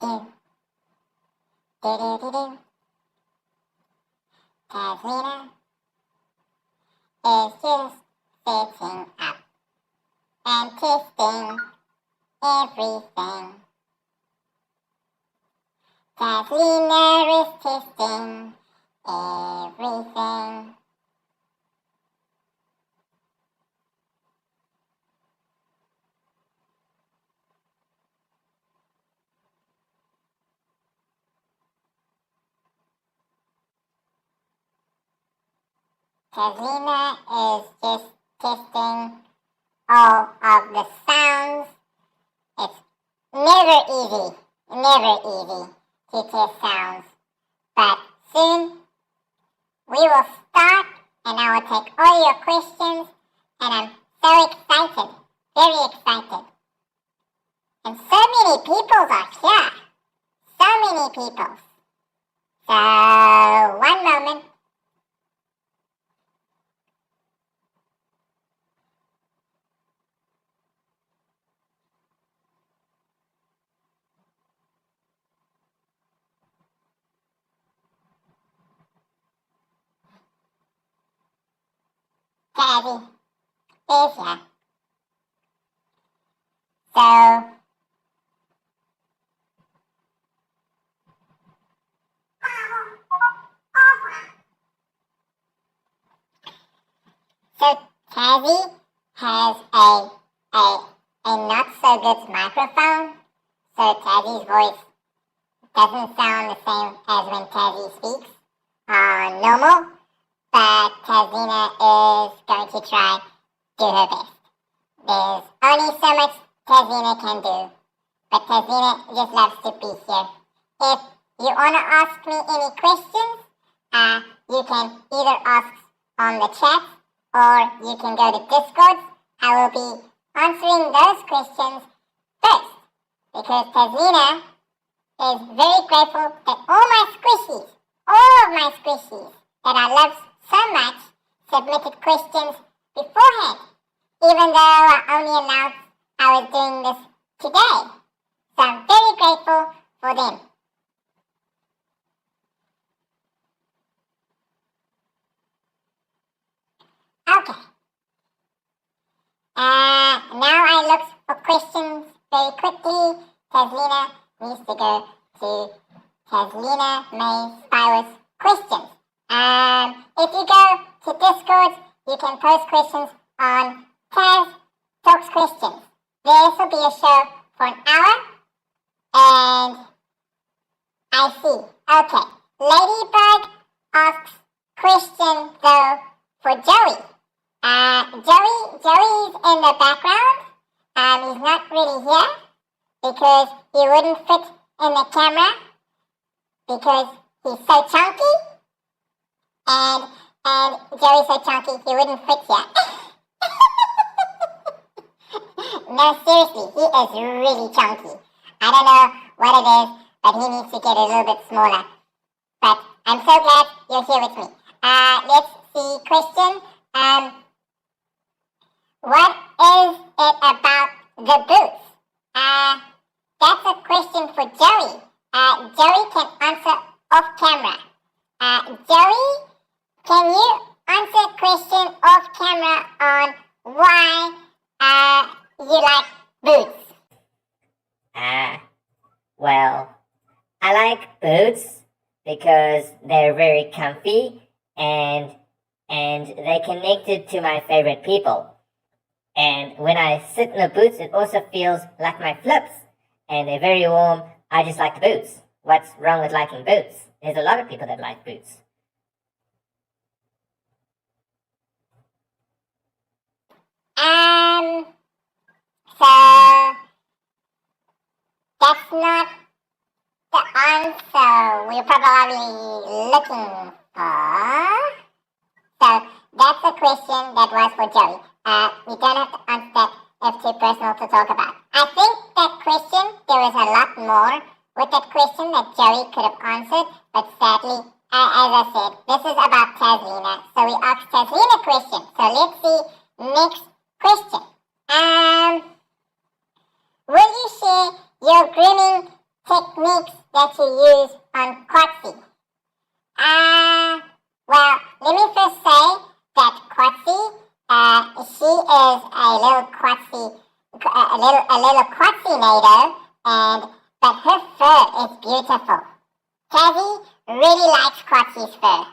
do, do do do do. Tazlina is just sitting up and testing everything. Tazlina is testing everything. Tazlina is just testing all of the sounds. It's never easy to test sounds. But soon we will start and I will take all your questions and I'm so excited, very excited. And so many people are here. So many people. So, one moment. Tazzy is here. So Tazzy has a not so good microphone, so Tazzy's voice doesn't sound the same as when Tazzy speaks normal, but Tazlina is going to try do her best. There's only so much Tazlina can do, but Tazlina just loves to be here. If you want to ask me any questions, you can either ask on the chat or you can go to Discord. I will be answering those questions first because Tazlina is very grateful that all of my squishies that I love so much submitted questions beforehand, even though I only announced I was doing this today. So I'm very grateful for them. Okay. Now I look for questions very quickly. Tazlina needs to go to Tazlina May Spirus questions. If you go to Discord, you can post questions on Tazz Talks Questions. This will be a show for an hour, and I see. Okay, Ladybug asks question though for Joey. Joey's in the background. He's not really here because he wouldn't fit in the camera because he's so chunky. And Joey's so chunky he wouldn't fit here. No, seriously, he is really chunky. I don't know what it is, but he needs to get a little bit smaller. But I'm so glad you're here with me. Let's see, Christian. What is it about the boots? That's a question for Joey. Joey can answer off camera. Joey, can you answer question off camera on why you like boots? Well, I like boots because they're very comfy and they connected to my favorite people. And when I sit in the boots, it also feels like my flips. And they're very warm. I just like the boots. What's wrong with liking boots? There's a lot of people that like boots. So that's not the answer we're probably looking for. So that's a question that was for Joey. We don't have to answer that if too personal to talk about. I think that question, there is a lot more with that question that Joey could have answered, but sadly, as I said, this is about Tazlina. So we asked Tazlina a question. So let's see, next question. Will you share your grooming techniques that you use on Corki? Well, let me first say that Corki, she is a little Corki-nator, but her fur is beautiful. Tazzy really likes Corki's fur.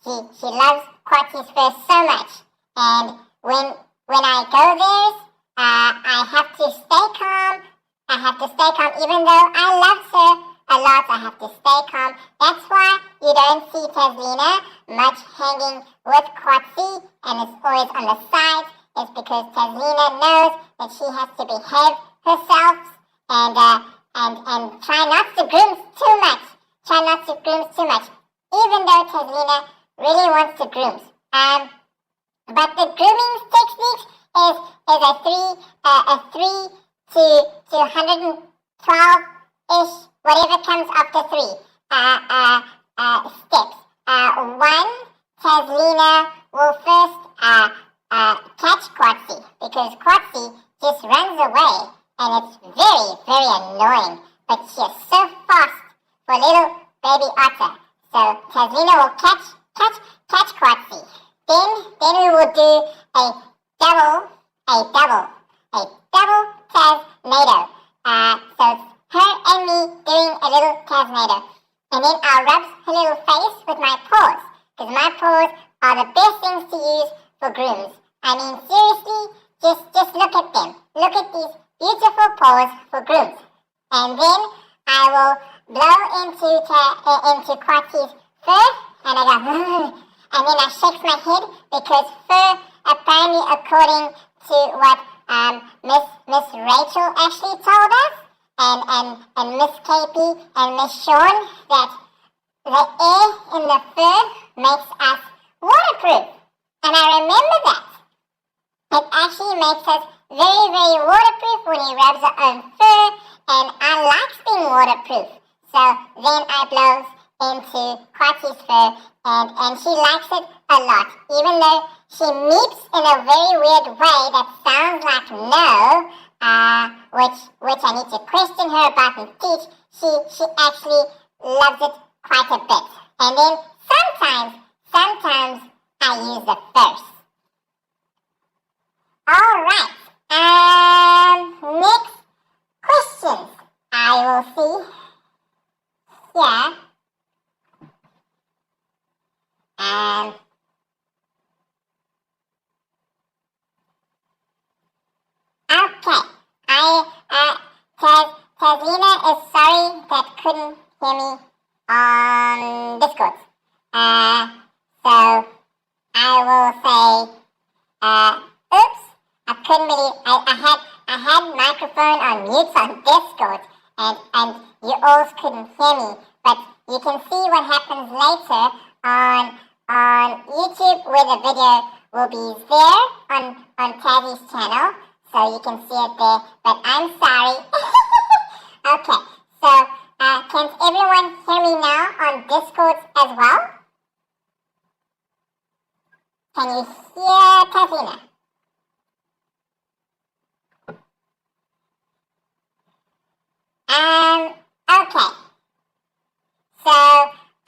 She loves Corki's fur so much, and when I go there, I have to stay calm. I have to stay calm, even though I love her a lot. I have to stay calm. That's why you don't see Tazlina much hanging with Corki, and it's always on the sides. It's because Tazlina knows that she has to behave herself and try not to groom too much. Try not to groom too much, even though Tazlina really wants to groom. But the grooming technique is a 3 to 112-ish, whatever comes after 3 steps. One, Tazlina will first catch Corki, because Corki just runs away, and it's very, very annoying. But she is so fast for little baby otter. So Tazlina will catch Corki. Then we will do a double Taz-nator. So it's her and me doing a little Taz-nator. And then I'll rub her little face with my paws, because my paws are the best things to use for grooms. I mean, seriously, just look at them. Look at these beautiful paws for grooms. And then I will blow into Corki's fur, and I go, and then I shake my head, because fur, apparently according to what Miss Rachel actually told us, and Miss KP and Miss Sean, that the air in the fur makes us waterproof. And I remember that. It actually makes us very, very waterproof when he rubs our own fur, and I like being waterproof. So then I blow into Corki's fur, and she likes it a lot, even though she meeps in a very weird way that sounds like no, which I need to question her about and teach. She actually loves it quite a bit. And then sometimes I use the first. Alright, next questions I will see here. Okay, Tazlina is sorry that couldn't hear me on Discord. So I will say, oops, I couldn't believe I had microphone on mute on Discord, and you all couldn't hear me. But you can see what happens later on YouTube, where the video will be there on Tazzy's channel, so you can see it there. But I'm sorry. Okay, so can everyone hear me now on Discord as well? Can you hear Tazlina? Okay. So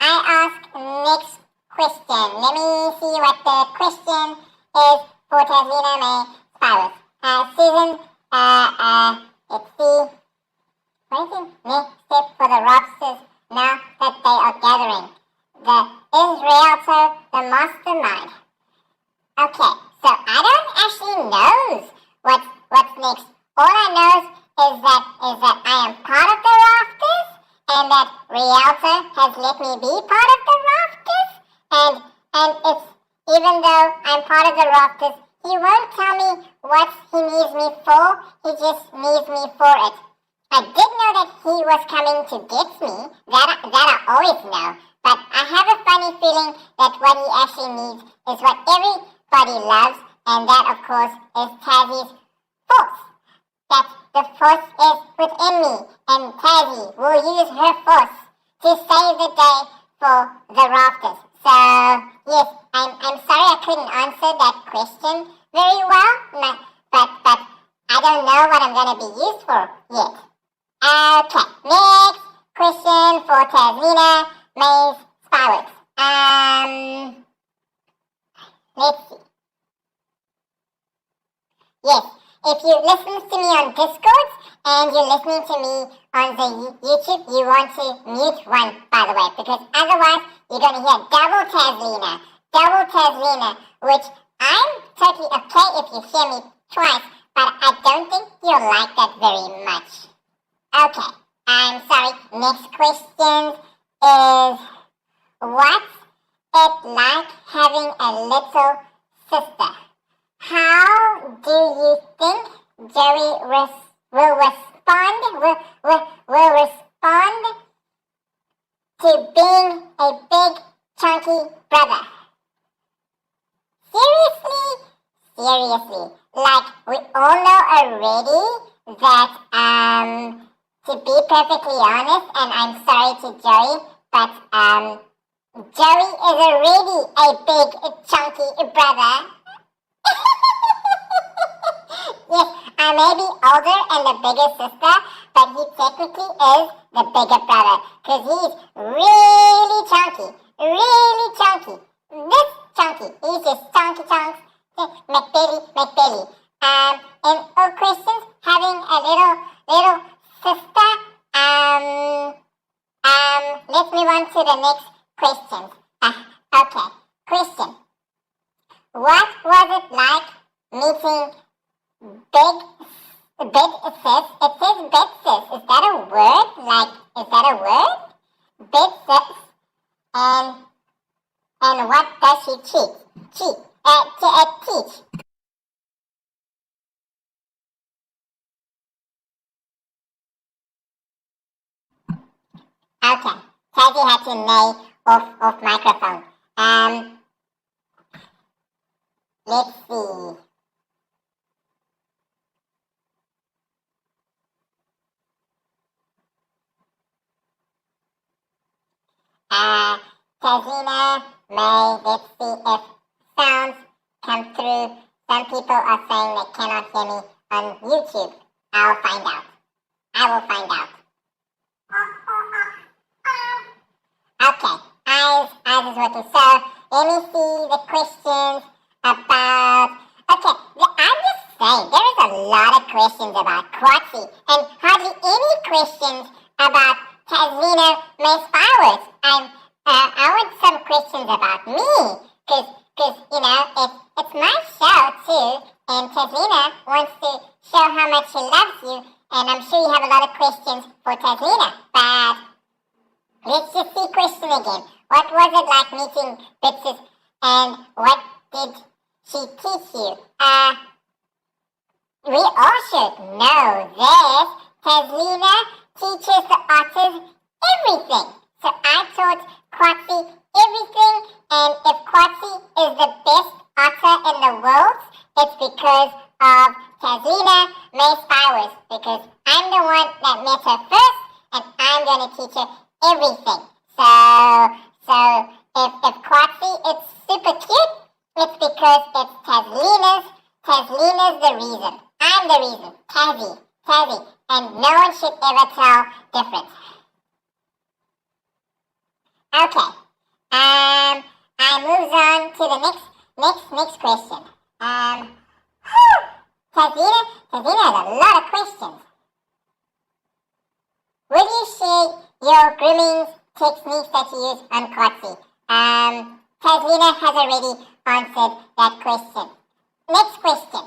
I ask next question. Let me see what the question is for Tazlina May Spirus. Susan, let's see. What is the next step for the rafters now that they are gathering? The Israel, the Mastermind. Okay, so I don't actually know what's next. All I know is that I am part of the rafters, and that Rialto has let me be part of the rafters, and it's, even though I'm part of the rafters, he won't tell me what he needs me for. He just needs me for it. I did know that he was coming to get me. That I always know. But I have a funny feeling that what he actually needs is what everybody loves, and that, of course, is Tazzy's force. That the force is within me, and Tazzy will use her force to save the day for the rafters. So, yes, I'm sorry I couldn't answer that question very well, but I don't know what I'm going to be used for yet. Okay, question for Tazina May's Fireworks. Let's see. Yes, if you listen to me on Discord and you're listening to me on the YouTube, you want to mute one, by the way, because otherwise you're going to hear double Tazlina, which I'm totally okay if you hear me twice, but I don't think you'll like that very much. Okay, I'm sorry. Next question is, what's it like having a little sister? How do you think Joey will respond to being a big chunky brother? Seriously, like we all know already that to be perfectly honest, and I'm sorry to Joey, but Joey is already a big chunky brother. Yes, I may be older and the bigger sister, but he technically is the bigger brother, because he's really chunky. This chunky, he's just chunky chunks, McBilly. And all Christians having a little sister, let's move on to the next question. Okay, Christian, what was it like meeting big sis? It says big sis. Is that a word? Big sis. And what does she teach? Teach. Okay. Tazzy had to neigh off microphone. Let's see. Tazina May, let's see if sounds come through. Some people are saying they cannot hear me on YouTube. I will find out. Okay, eyes is working. So, let me see the questions about... Okay, I'm just saying, there is a lot of questions about Corki, and hardly any questions about Tazina May's Fireworks. I want some questions about me, because you know, it's my show too, and Tazina wants to show how much she loves you, and I'm sure you have a lot of questions for Tazina, but let's just see question again. What was it like meeting Bitsis, and what did she teach you? We all should know this. Tazina teaches the otters everything. So I taught Corki everything, and if Corki is the best otter in the world, it's because of Tazina May's Fireworks, because I'm the one that met her first, and I'm going to teach her everything. So if Corki is super cute, it's because it's Tazlina's the reason. I'm the reason. Tazzy, and no one should ever tell different. Okay. I moves on to the next question. Tazina has a lot of questions. Will you share your grooming techniques that you use on Corki? Tazina has already answered that question. Next question.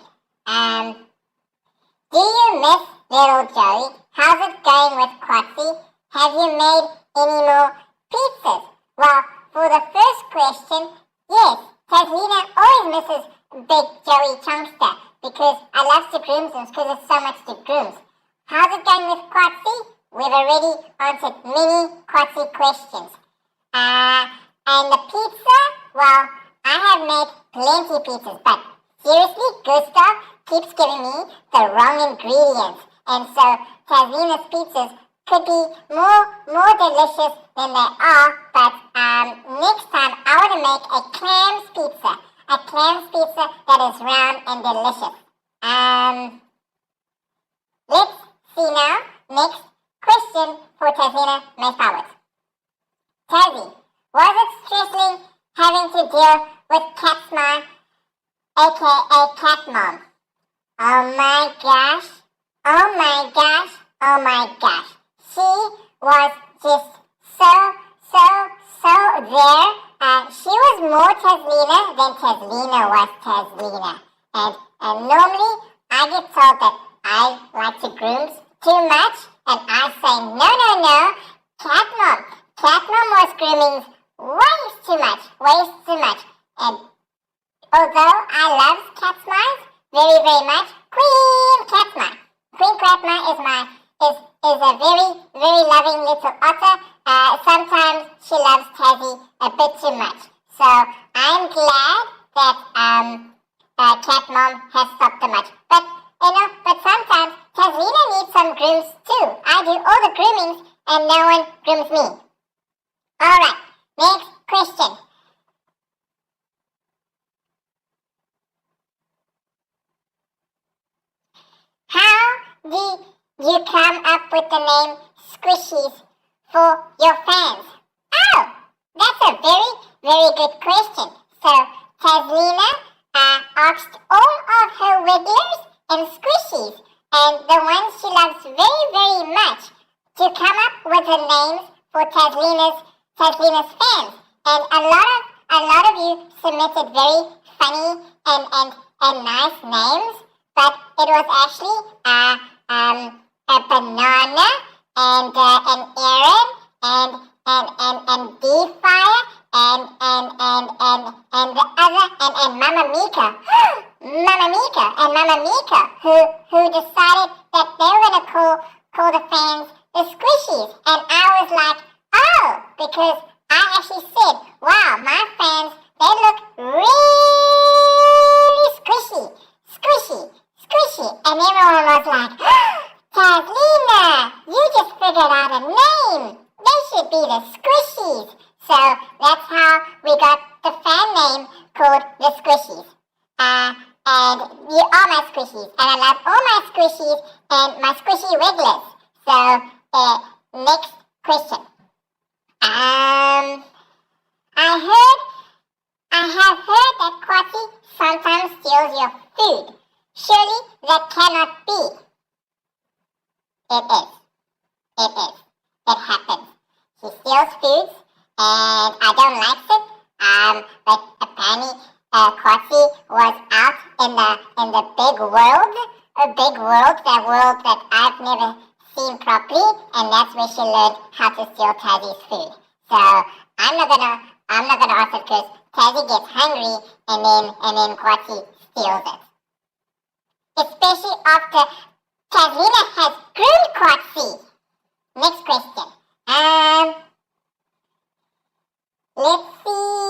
Do you miss little Joey? How's it going with Corki? Have you made any more pizzas? Well, for the first question, yes, Tazina always misses Big Joey Chunkster because I love to groom them because there's so much to groom. How's it going with Corki? We've already answered many Corki questions. And the pizza, well, I have made plenty pizzas, but seriously, Gustav keeps giving me the wrong ingredients. And so Tazina's pizzas could be more delicious than they are, but next time I want to make a clams pizza that is round and delicious. Let's see now. Next question for Tazina gosh. She was just so there. She was more Tazlina than Tazlina was Tazlina. And normally I get told that I like to groom too much, and I say, no. Cat mom was grooming way too much. And although I love cat smiles very, very much, Queen Catma is a very, very loving little otter. Sometimes she loves Tazzy a bit too much. So I'm glad that cat mom has stopped too much. But sometimes Tazlina needs some grooms too. I do all the groomings and no one grooms me. Alright, next question. How did you come up with the name Squishies for your fans? Oh, that's a very, very good question. So Tazlina asked all of her wigglers and squishies, and the ones she loves very, very much, to come up with the names for Tazlina's fans. And a lot of you submitted very funny and nice names, but it was actually a banana and Aaron and D-Fire and the other and Mama Mika. Mama Mika, who decided that they were gonna call the fans the Squishies. And I was like, oh, because I actually said, wow, my fans, they look really squishy. And everyone was like, Tazlina, you just figured out a name. They should be the Squishies. So that's how we got the fan name called the Squishies. And you are my squishies, and I love all my squishies and my squishy wigglers. So, next question. I have heard that Corki sometimes steals your food. Surely that cannot be. It is. It happens. He steals foods, and I don't like it. But apparently, Corki was out in the big world, that world that I've never seen properly, and that's where she learned how to steal Tazzy's food. So I'm not gonna answer because Tazzy gets hungry and then Corki steals it. Especially after Tazlina has groomed Corki. Next question. Let's see.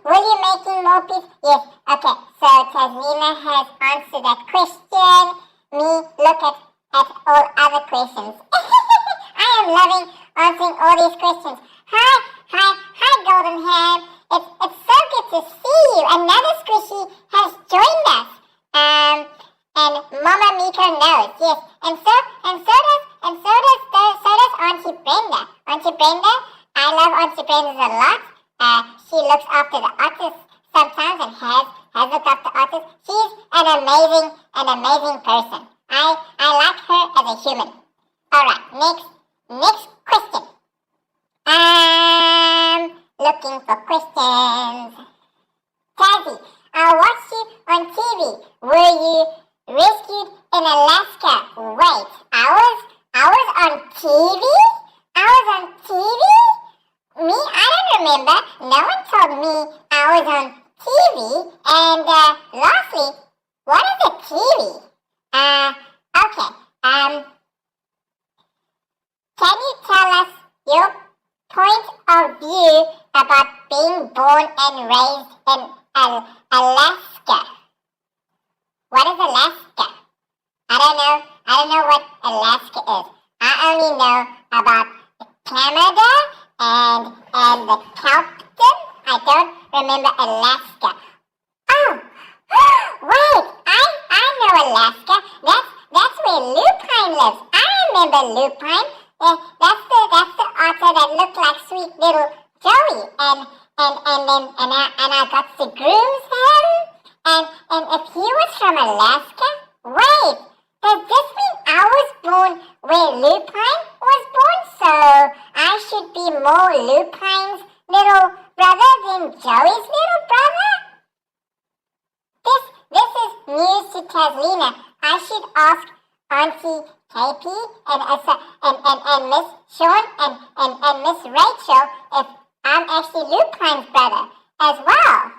Will you making more pieces? Yes. Okay. So Tazlina has answered that question. Me look at all other questions. I am loving answering all these questions. Hi, Golden Ham. It's so good to see you. Another squishy has joined us. And Mama Mika knows. Yes. And so does Auntie Brenda. Auntie Brenda, I love Auntie Brenda a lot. She looks after the Otters sometimes and has looked after Otters. She's an amazing person. I like her as a human. Alright, next question. Looking for questions. Tazzy, I watched you on TV. Were you rescued in Alaska? Wait, I was on TV? Me? I don't remember. No one told me I was on TV. And lastly, what is a TV? Okay. Can you tell us your point of view about being born and raised in Alaska? What is Alaska? I don't know what Alaska is. I only know about Canada and the Captain. I don't remember Alaska. Oh, wait! I know Alaska. That's where Lupine lives. I remember Lupine. That's the otter that looked like sweet little Joey. And I got to groom him. And if he was from Alaska, wait, Does this mean I was born where Lupine was born, so I should be more Lupine's little brother than Joey's little brother? This is news to Tazlina. I should ask Auntie KP and Miss Sean and Miss Rachel if I'm actually Lupine's brother as well.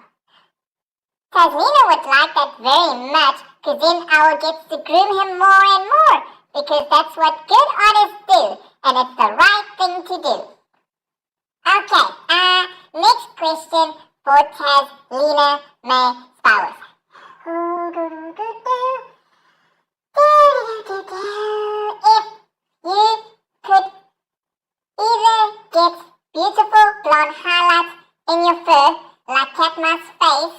Tazlina would like that very much, because then I will get to groom him more and more, because that's what good artists do, and it's the right thing to do. Okay, next question for Tazlina May Spowers. If you could either get beautiful blonde highlights in your fur, like Katma's face,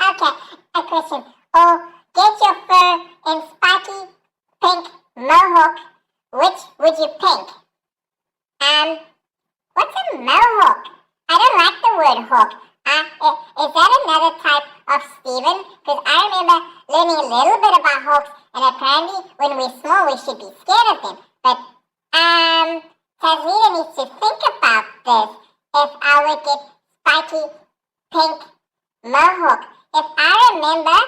okay, a question. Or get your fur in spiky pink mohawk, which would you pick? What's a mohawk? I don't like the word hawk. Is that another type of Steven? Because I remember learning a little bit about hawks, and apparently when we're small we should be scared of them. But Tazlina needs to think about this. If I would get spiky pink mohawk. If I remember,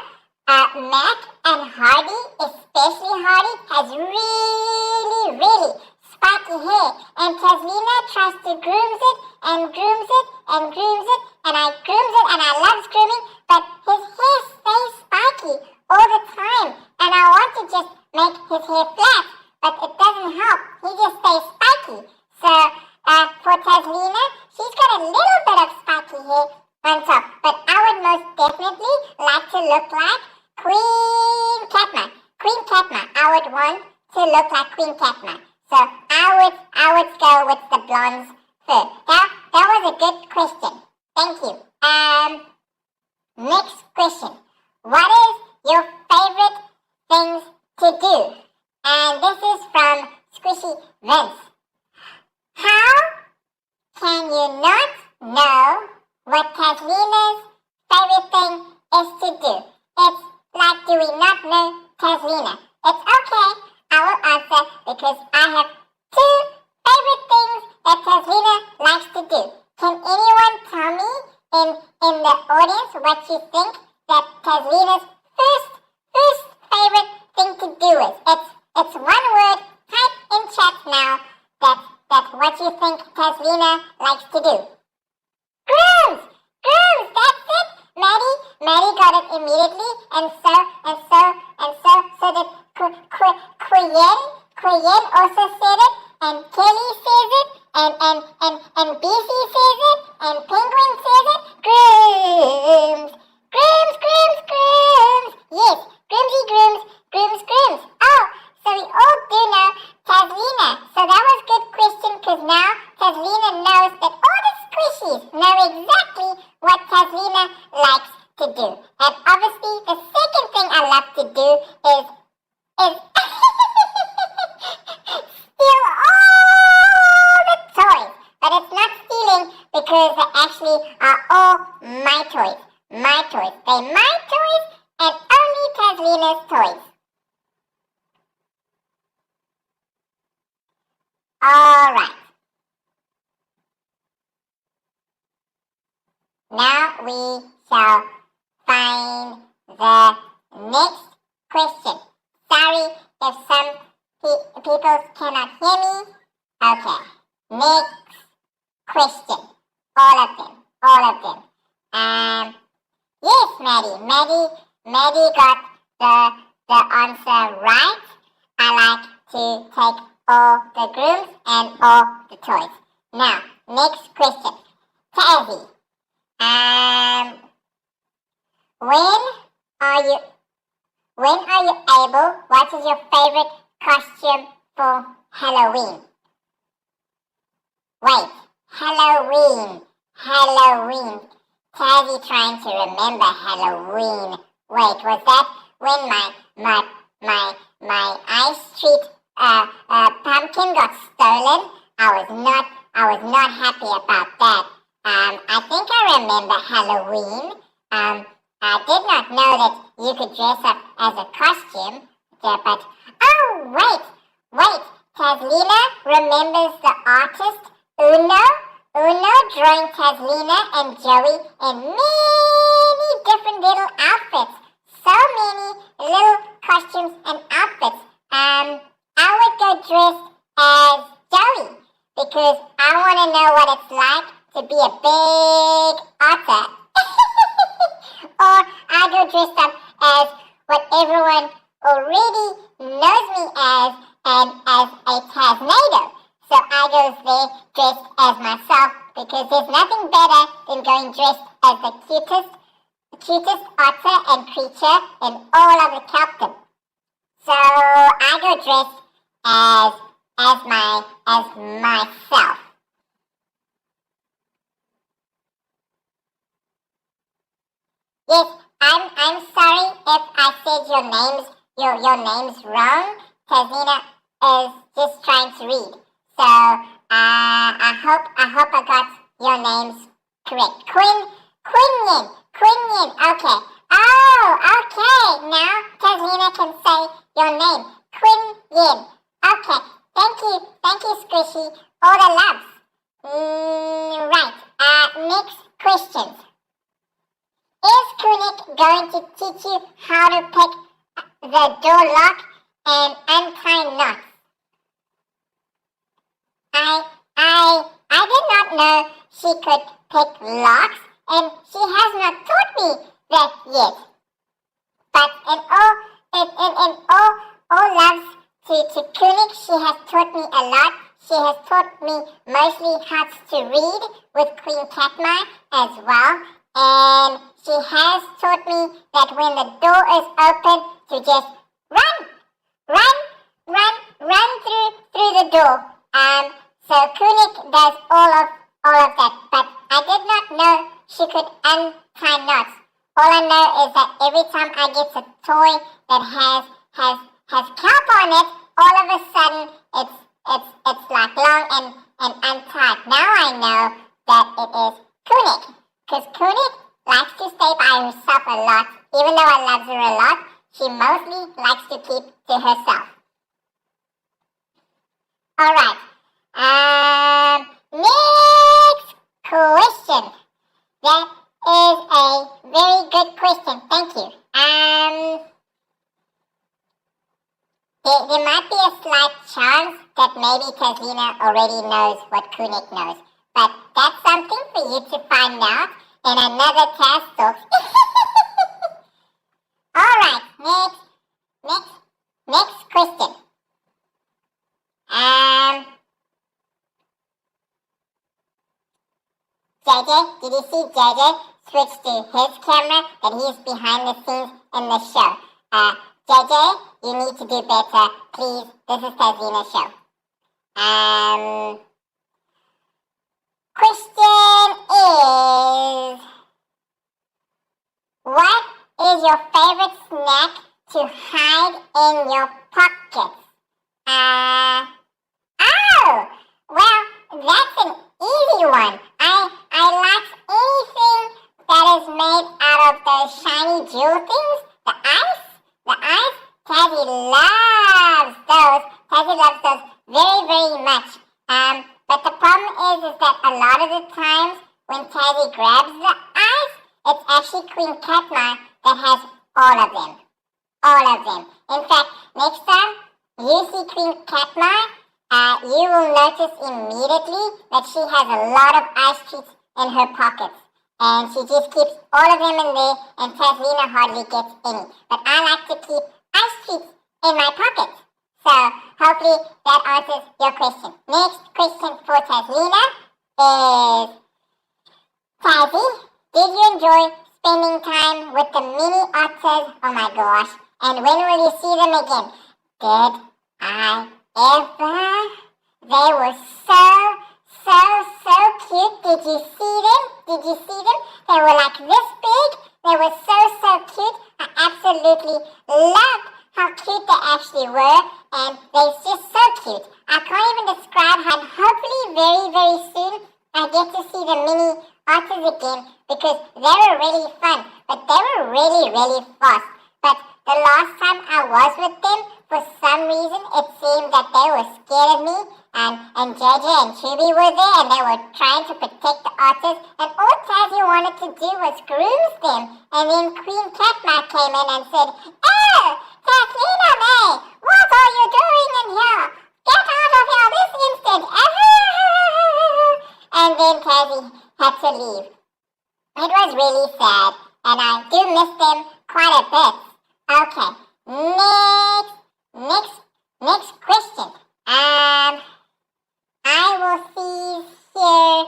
Mac and Hardy, especially Hardy, has really spiky hair. And Tazlina tries to grooms it, and I grooms it, and I love grooming, but his hair stays spiky all the time. And I want to just make his hair flat, but it doesn't help. He just stays spiky. So, for Tazlina, she's got a little bit of spiky hair on top, but I would most definitely like to look like Queen Katma. I would want to look like Queen Katma. So I would go with the blonde's fur. That was a good question. Thank you. Next question. What is your favorite things to do? And this is from Squishy Vince. How can you not know what Tazlina's favorite thing is to do? It's like, do we not know Tazlina? It's okay, I will answer, because I have 2 favorite things that Tazlina likes to do. Can anyone tell me in the audience what you think that Tazlina's first favorite thing to do is? It's one word. Type in chat now. That's what you think Tazlina likes to do. Grooms, that's it. Maddie got it immediately, and so did Quyen also said it, and Kelly says it, and BC says it, and Penguin says it. Grooms. Yes, grooms. Oh, so we all do know Tazlina. So that was a good question, because now Tazlina knows that all the squishies know exactly what Tazlina likes to do. And obviously, the second thing I love to do is steal all the toys. But it's not stealing, because they actually are all my toys. They're my toys and only Tazlina's toys. Alright. Now we shall find the next question. Sorry if some people cannot hear me. Okay. Next question. All of them. Yes, Maddie got the answer right. I like to take all the grooms and all the toys. Now, next question. Tazzy. When are you able? What is your favorite costume for Halloween? Wait, Halloween. Tazzy trying to remember Halloween. Wait, was that when my ice treat pumpkin got stolen? I was not happy about that. I think I remember Halloween. I did not know that you could dress up as a costume, but oh wait, Tazlina remembers the artist Uno drawing Tazlina and Joey in many different little outfits. So many little costumes and outfits. I would go dressed as Joey because I want to know what it's like to be a big otter. Or I go dressed up as what everyone already knows me as, and as a Taznado. So I go there dressed as myself because there's nothing better than going dressed as the cutest otter and creature in all of the Captain. So I go dressed as myself. Yes, I'm sorry if I said your names wrong. Tazina is just trying to read. So I hope I got your names correct. Quinian. Okay. Oh, okay. Now Tazina can say your name. Quinian. Okay. Thank you, Squishy. All the loves. Right. Next questions. Is Kunik going to teach you how to pick the door lock and untie knots? I did not know she could pick locks, and she has not taught me that yet. But in all loves to Kunik, she has taught me a lot. She has taught me mostly how to read with Queen Katma as well. And she has taught me that when the door is open to just run through the door. So Kunik does all of that, but I did not know she could untie knots. All I know is that every time I get a toy that has kelp on it, all of a sudden it's like long and untied. Now I know that it is Kunik. Because Kunik likes to stay by herself a lot. Even though I love her a lot, she mostly likes to keep to herself. Alright. Next question. That is a very good question. Thank you. There might be a slight chance that maybe Tazina already knows what Kunik knows. But that's something for you to find out in another Tazz Talks. Alright, next question. JJ, did you see JJ switch to his camera that he's behind the scenes in the show? JJ, you need to do better, please. This is Tazina's show. Question is, what is your favorite snack to hide in your pockets? Oh, well, that's an easy one. I like anything that is made out of those shiny jewel things. The ice. Tazzy loves those very, very much. But the problem is that a lot of the times when Tazzy grabs the ice, it's actually Queen Katma that has all of them. All of them. In fact, next time you see Queen Katma, you will notice immediately that she has a lot of ice treats in her pockets. And she just keeps all of them in there, and Tazlina hardly gets any. But I like to keep ice treats in my pockets. So hopefully that answers your question. Next question for Tazlina is, Tazzy, did you enjoy spending time with the mini otters? Oh my gosh. And when will you see them again? Did I ever? They were so cute. Did you see them? They were like this big. They were so cute. I absolutely loved how cute they actually were. And they're just so cute. I can't even describe how. Hopefully very, very soon I get to see the mini otters again because they were really fun, but they were really, really fast. But the last time I was with them, for some reason, it seemed that they were scared of me, and JJ and Chubby were there, and they were trying to protect the otters, and all Tazzy wanted to do was groom them, and then Queen Catma came in and said, "Oh, Taslina May, what are you doing in here? Get out of here this instant!" And then Tazzy had to leave. It was really sad, and I do miss them quite a bit. Okay, next question. I will see here.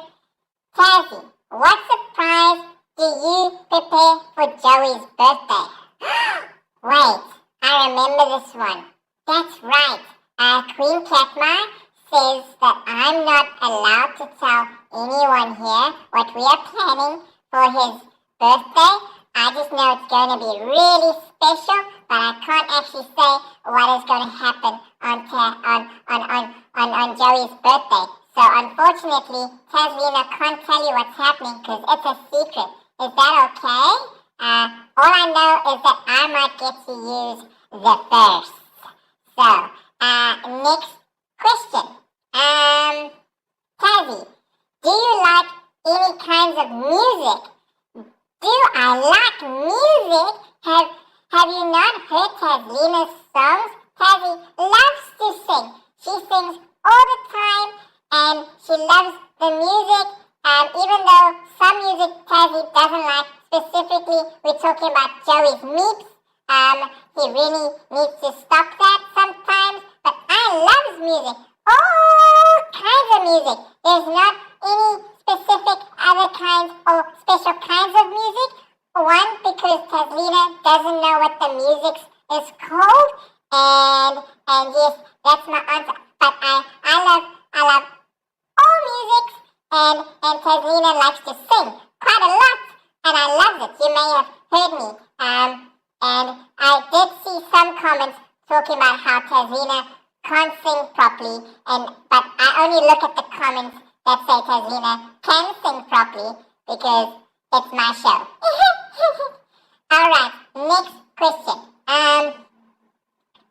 Tazzy, what surprise do you prepare for Joey's birthday? Wait, I remember this one. That's right. Queen Catma says that I'm not allowed to tell anyone here what we are planning for his birthday. I just know it's going to be really special, but I can't actually say what is going to happen on Joey's birthday. So unfortunately, Taslina can't tell you what's happening because it's a secret. Is that okay? All I know is that I might get to use the first. So, next question. Tazzy, do you like any kinds of music? Do I like music? Have you not heard Taslina's songs? Tazzy loves to sing. She sings all the time, and she loves the music. Even though some music Tazzy doesn't like, specifically we're talking about Joey's meeps. He really needs to stop that sometimes. But I love music. All kinds of music. There's not any specific other kinds or special kinds of music. One, because Taslina doesn't know what the music is called, and yes, that's my answer. But I love all music, and Taslina likes to sing quite a lot, and I love it. You may have heard me. And I did see some comments talking about how Taslina can't sing properly, but I only look at the comments that say Taslina can sing properly because it's my show. Alright, next question.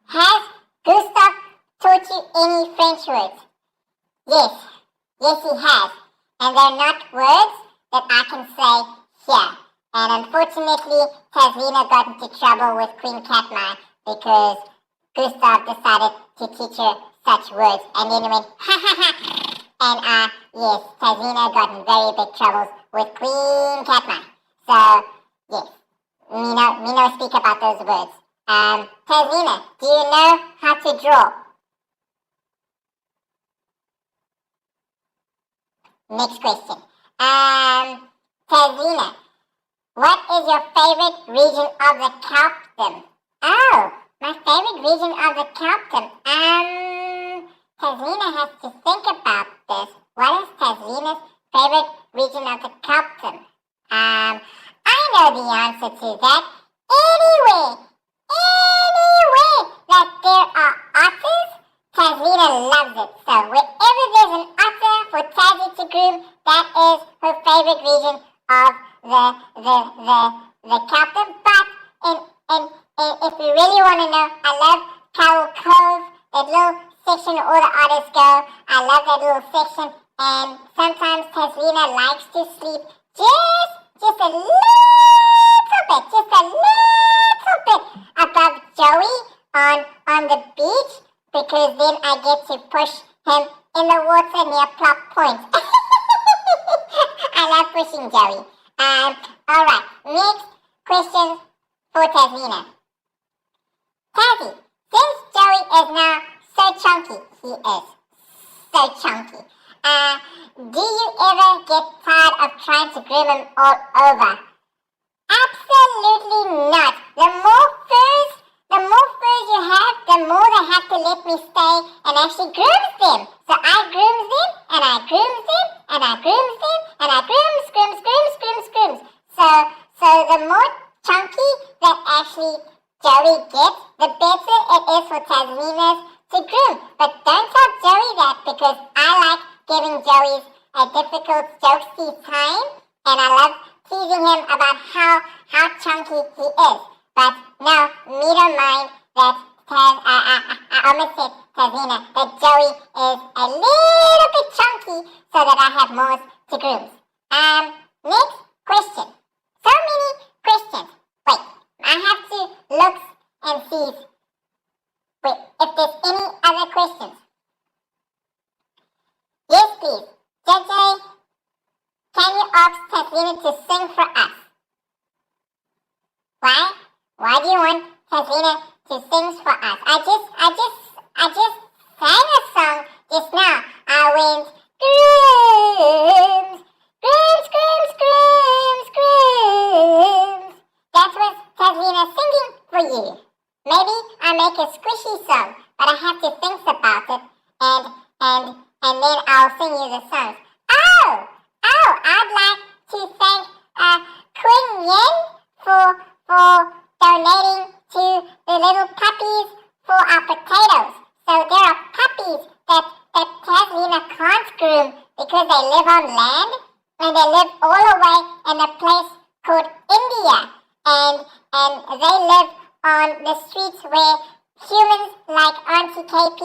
Has Gustav taught you any French words? Yes, he has. And they're not words that I can say here. And unfortunately, Taslina got into trouble with Queen Catma because Gustav decided to teach her such words. And then he went, ha ha ha. And yes, Taslina got in very big troubles with Queen Catma. So, yes, me no speak about those words. Taslina, do you know how to draw? Next question. Taslina, what is your favorite region of the kingdom? Oh, my favorite region of the kingdom. Taslina has to think about this. What is Taslina's favorite region of the kingdom? I know the answer to that. Anywhere that there are otters, Taslina loves it. So wherever there's an otter for Tazzy to groom, that is her favorite region of the kingdom. But if you really want to know, I love Cowl Cove, that little section where all the otters go. I love that little section, and sometimes Taslina likes to sleep just a little bit above Joey on the beach, because then I get to push him in the water near Plop Point. I love pushing Joey. Alright, next question for Taslina. Tazzy, since Joey is now so chunky, he is so chunky, do you ever get tired of trying to groom him all over? Absolutely not. The more furs you have, the more they have to let me stay and actually groom them. So I groom them, and I groom them, and I groom them, and I grooms. So the more chunky that actually Joey gets, the better it is for Taslina's to groom. But don't tell Joey that, because I like giving Joey a difficult jokesy time, and I love teasing him about how chunky he is. But no, me don't mind that I almost said Tazina, that Joey is a little bit chunky so that I have more to groom. Next question. So many questions. Wait, I have to look and see if there's any other questions. Yes, please. JJ, can you ask Tazina to sing for us? Why? Why do you want Tazina to sing for us? I just sang a song just now. I went grooms, grooms, grooms, grooms, grooms. That was Tazina singing for you. Maybe I make a squishy song, but I have to think about it, and then I'll sing you the songs. Oh, I'd like to thank Queen Yen for donating to the little puppies for our potatoes. So there are puppies that Tazina can't groom because they live on land, and they live all the way in a place called India, and they live on the streets where humans like Auntie KP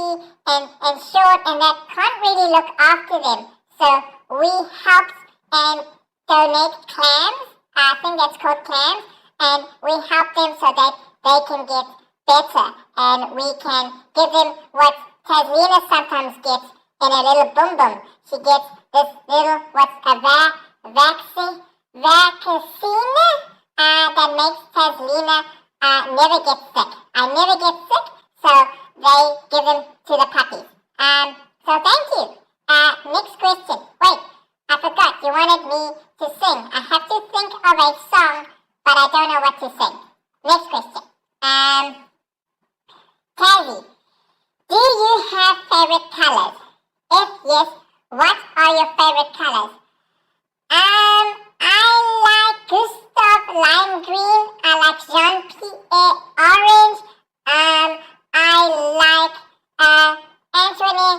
and Short and that can't really look after them. So we helped and donate clams, I think that's called clams, and we help them so that they can get better, and we can give them what Tazina sometimes gets in a little boom boom. She gets this little, what's a vaccine that makes Tazina never get sick. I never get sick, so they give them to the puppies. So thank you. Next question. Wait, I forgot. You wanted me to sing. I have to think of a song, but I don't know what to sing. Next question. Tazzy, do you have favorite colors? If yes, what are your favorite colors? I like Gustav lime green. I like Jean-Pierre orange. I like Anthony.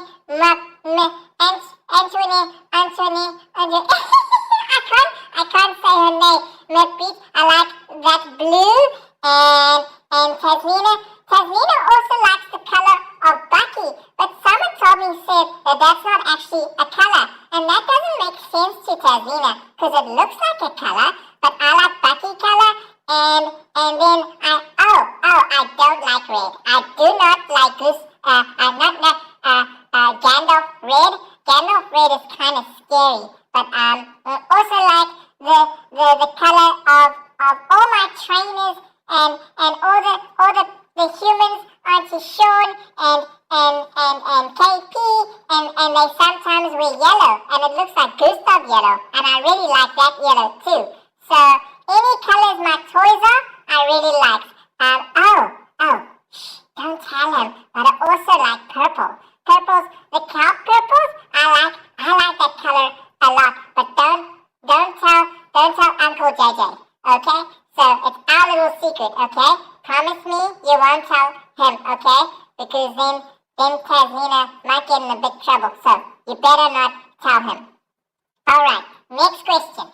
I can't say her name. Mapit. I like that blue. And Tazina also likes the color of Bucky. But someone told me said that that's not actually a color, and that doesn't make sense to Tazina because it looks like a color. But I like Bucky color, and then I don't like red. I do not like this. Gandalf red. Gandalf red is kind of scary. But I also like the color of all my trainers and all the humans, Auntie Sean and KP, and they sometimes wear yellow, and it looks like Gustav yellow, and I really like that yellow too. So any colors my toys are, I really like. Don't tell him, but I also like purple. The cow purples, I like that color a lot, but don't tell Uncle JJ, okay? So it's our little secret, okay? Promise me you won't tell him, okay? Because then Tazina might get in a big trouble, so you better not tell him. Alright, next question.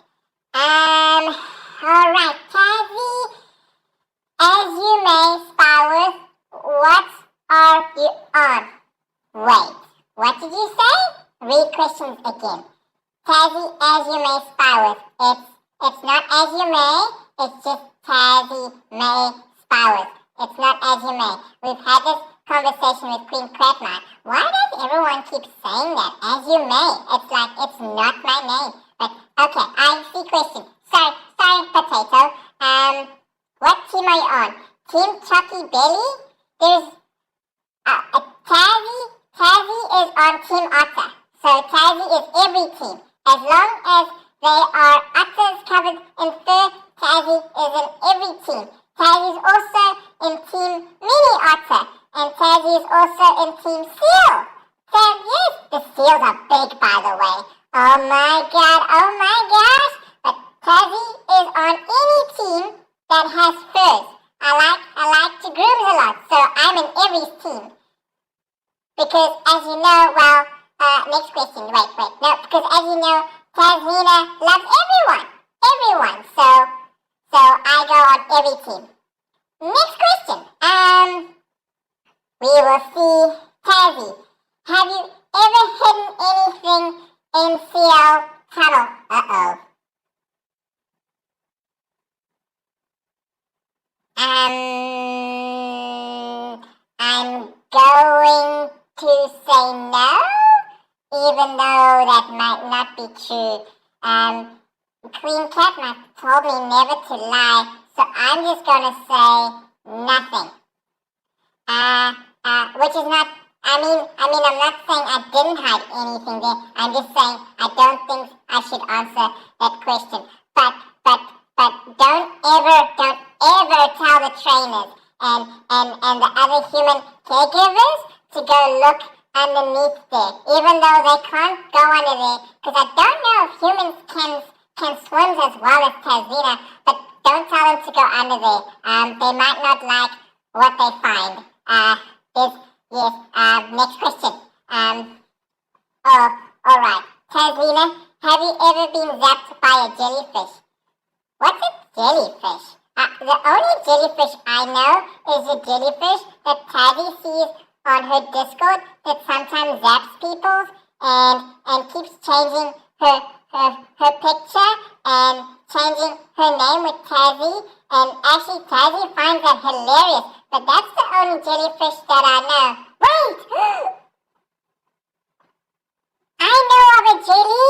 Alright, Tazzy, as you may spy with, what are you on? Wait, what did you say? Read questions again. Tazzy, as you may spy with, it's not as you may, it's just Tazzy may spy with. It's not as you may. We've had this conversation with Queen Crabmine. Why does everyone keep saying that? As you may. It's like it's not my name. But okay, I see question. Sorry, Potato. What team are you on? Team Chucky Belly? There's Tazzy is on Team Otter. So Tazzy is every team. As long as they are otters covered in fur, Tazzy is in every team. Tazzy is also in Team Mini Otter, and Tazzy is also in Team Seal. So yes, the seals are big, by the way. Oh my gosh! But Tazzy is on any team that has furs. I like to groom a lot, so I'm in every team. Because as you know, next question. Wait. No, because as you know, Tazina loves everyone. everyone. So I go on every team. Next question. We will see Tazzy. Have you ever hidden anything in CL tunnel? I'm going to say no, even though that might not be true. Queen Catnap told me never to lie, so I'm just gonna say nothing. Which is not. I'm not saying I didn't hide anything there. I'm just saying I don't think I should answer that question. But don't ever tell the trainers and the other human caregivers to go look underneath there, even though they can't go under there, because I don't know if humans can swim as well as Tazina, but don't tell them to go under there. They might not like what they find. Next question. Alright. Tazina, have you ever been zapped by a jellyfish? What's a jellyfish? The only jellyfish I know is the jellyfish that Tazzy sees on her Discord that sometimes zaps people and keeps changing her picture and changing her name with Tazzy. And actually Tazzy finds that hilarious. But that's the only jellyfish that I know. Wait! I know of a jelly.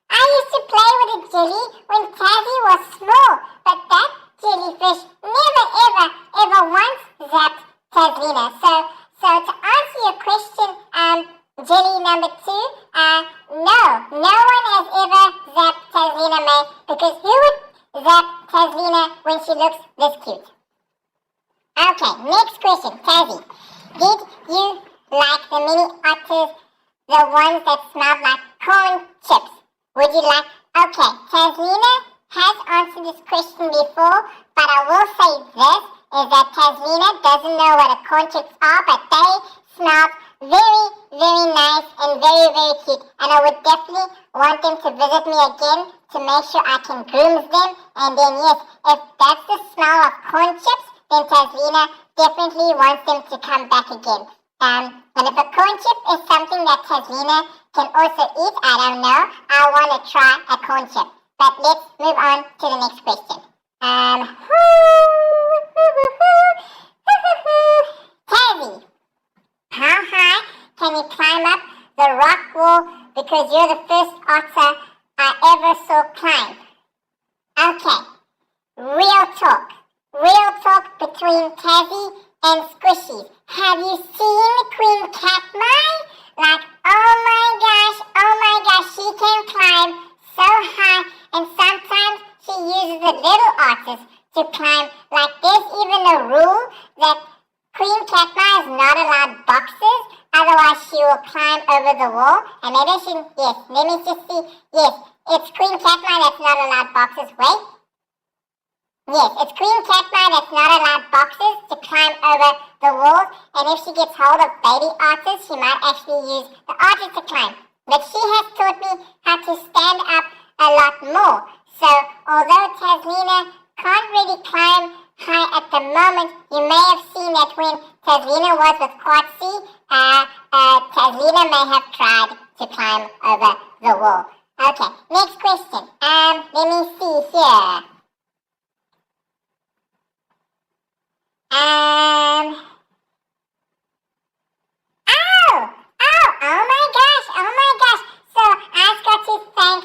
I used to play with a jelly when Tazzy was small. But that jellyfish never once zapped Tazlina. So to answer your question, jelly number 2, no one has ever zapped Tazlina May, because who would zap Tazlina when she looks this cute? Okay, next question, Tazzy. Did you like the mini otters, the ones that smelled like corn chips? Would you like... Okay, Tazlina has answered this question before, but I will say this, is that Tazlina doesn't know what a corn chips are, but they smell very, very nice and very, very cute. And I would definitely want them to visit me again to make sure I can groom them. And then yes, if that's the smell of corn chips, then Tazlina definitely wants them to come back again. And if a corn chip is something that Tazlina can also eat, I don't know. I want to try a corn chip. But let's move on to the next question. Tazzy, how high can you climb up the rock wall, because you're the first otter I ever saw climb? Okay, real talk between Tazzy and Squishies. Have you seen Queen Catmai? Like, oh my gosh, she can climb so high, and sometimes she uses the little otters to climb. Like, there's even a rule that Queen Catmai is not allowed boxes, otherwise she will climb over the wall. And maybe she, yes, let me just see, yes, it's Queen Catmai that's not allowed boxes. Wait. Yes, it's Queen Catmai that's not allowed boxes to climb over the walls, and if she gets hold of baby otters, she might actually use the otters to climb. But she has taught me how to stand up a lot more. So, although Tazlina can't really climb high at the moment, you may have seen that when Tazlina was with Corki, Tazlina may have tried to climb over the wall. Okay, next question. Let me see here. Oh my gosh. So I've got to thank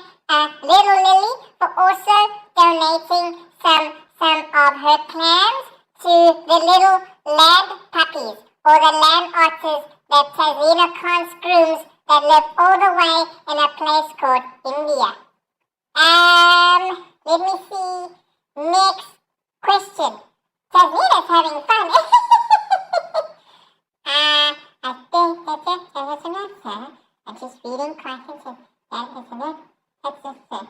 Little Lily for also donating some of her clams to the little land puppies, or the land otters that Tazina Khan's grooms that live all the way in a place called India. Let me see. Next question. Tazina's having fun. I think that's an answer. I'm just reading questions and that is an answer. That's just it.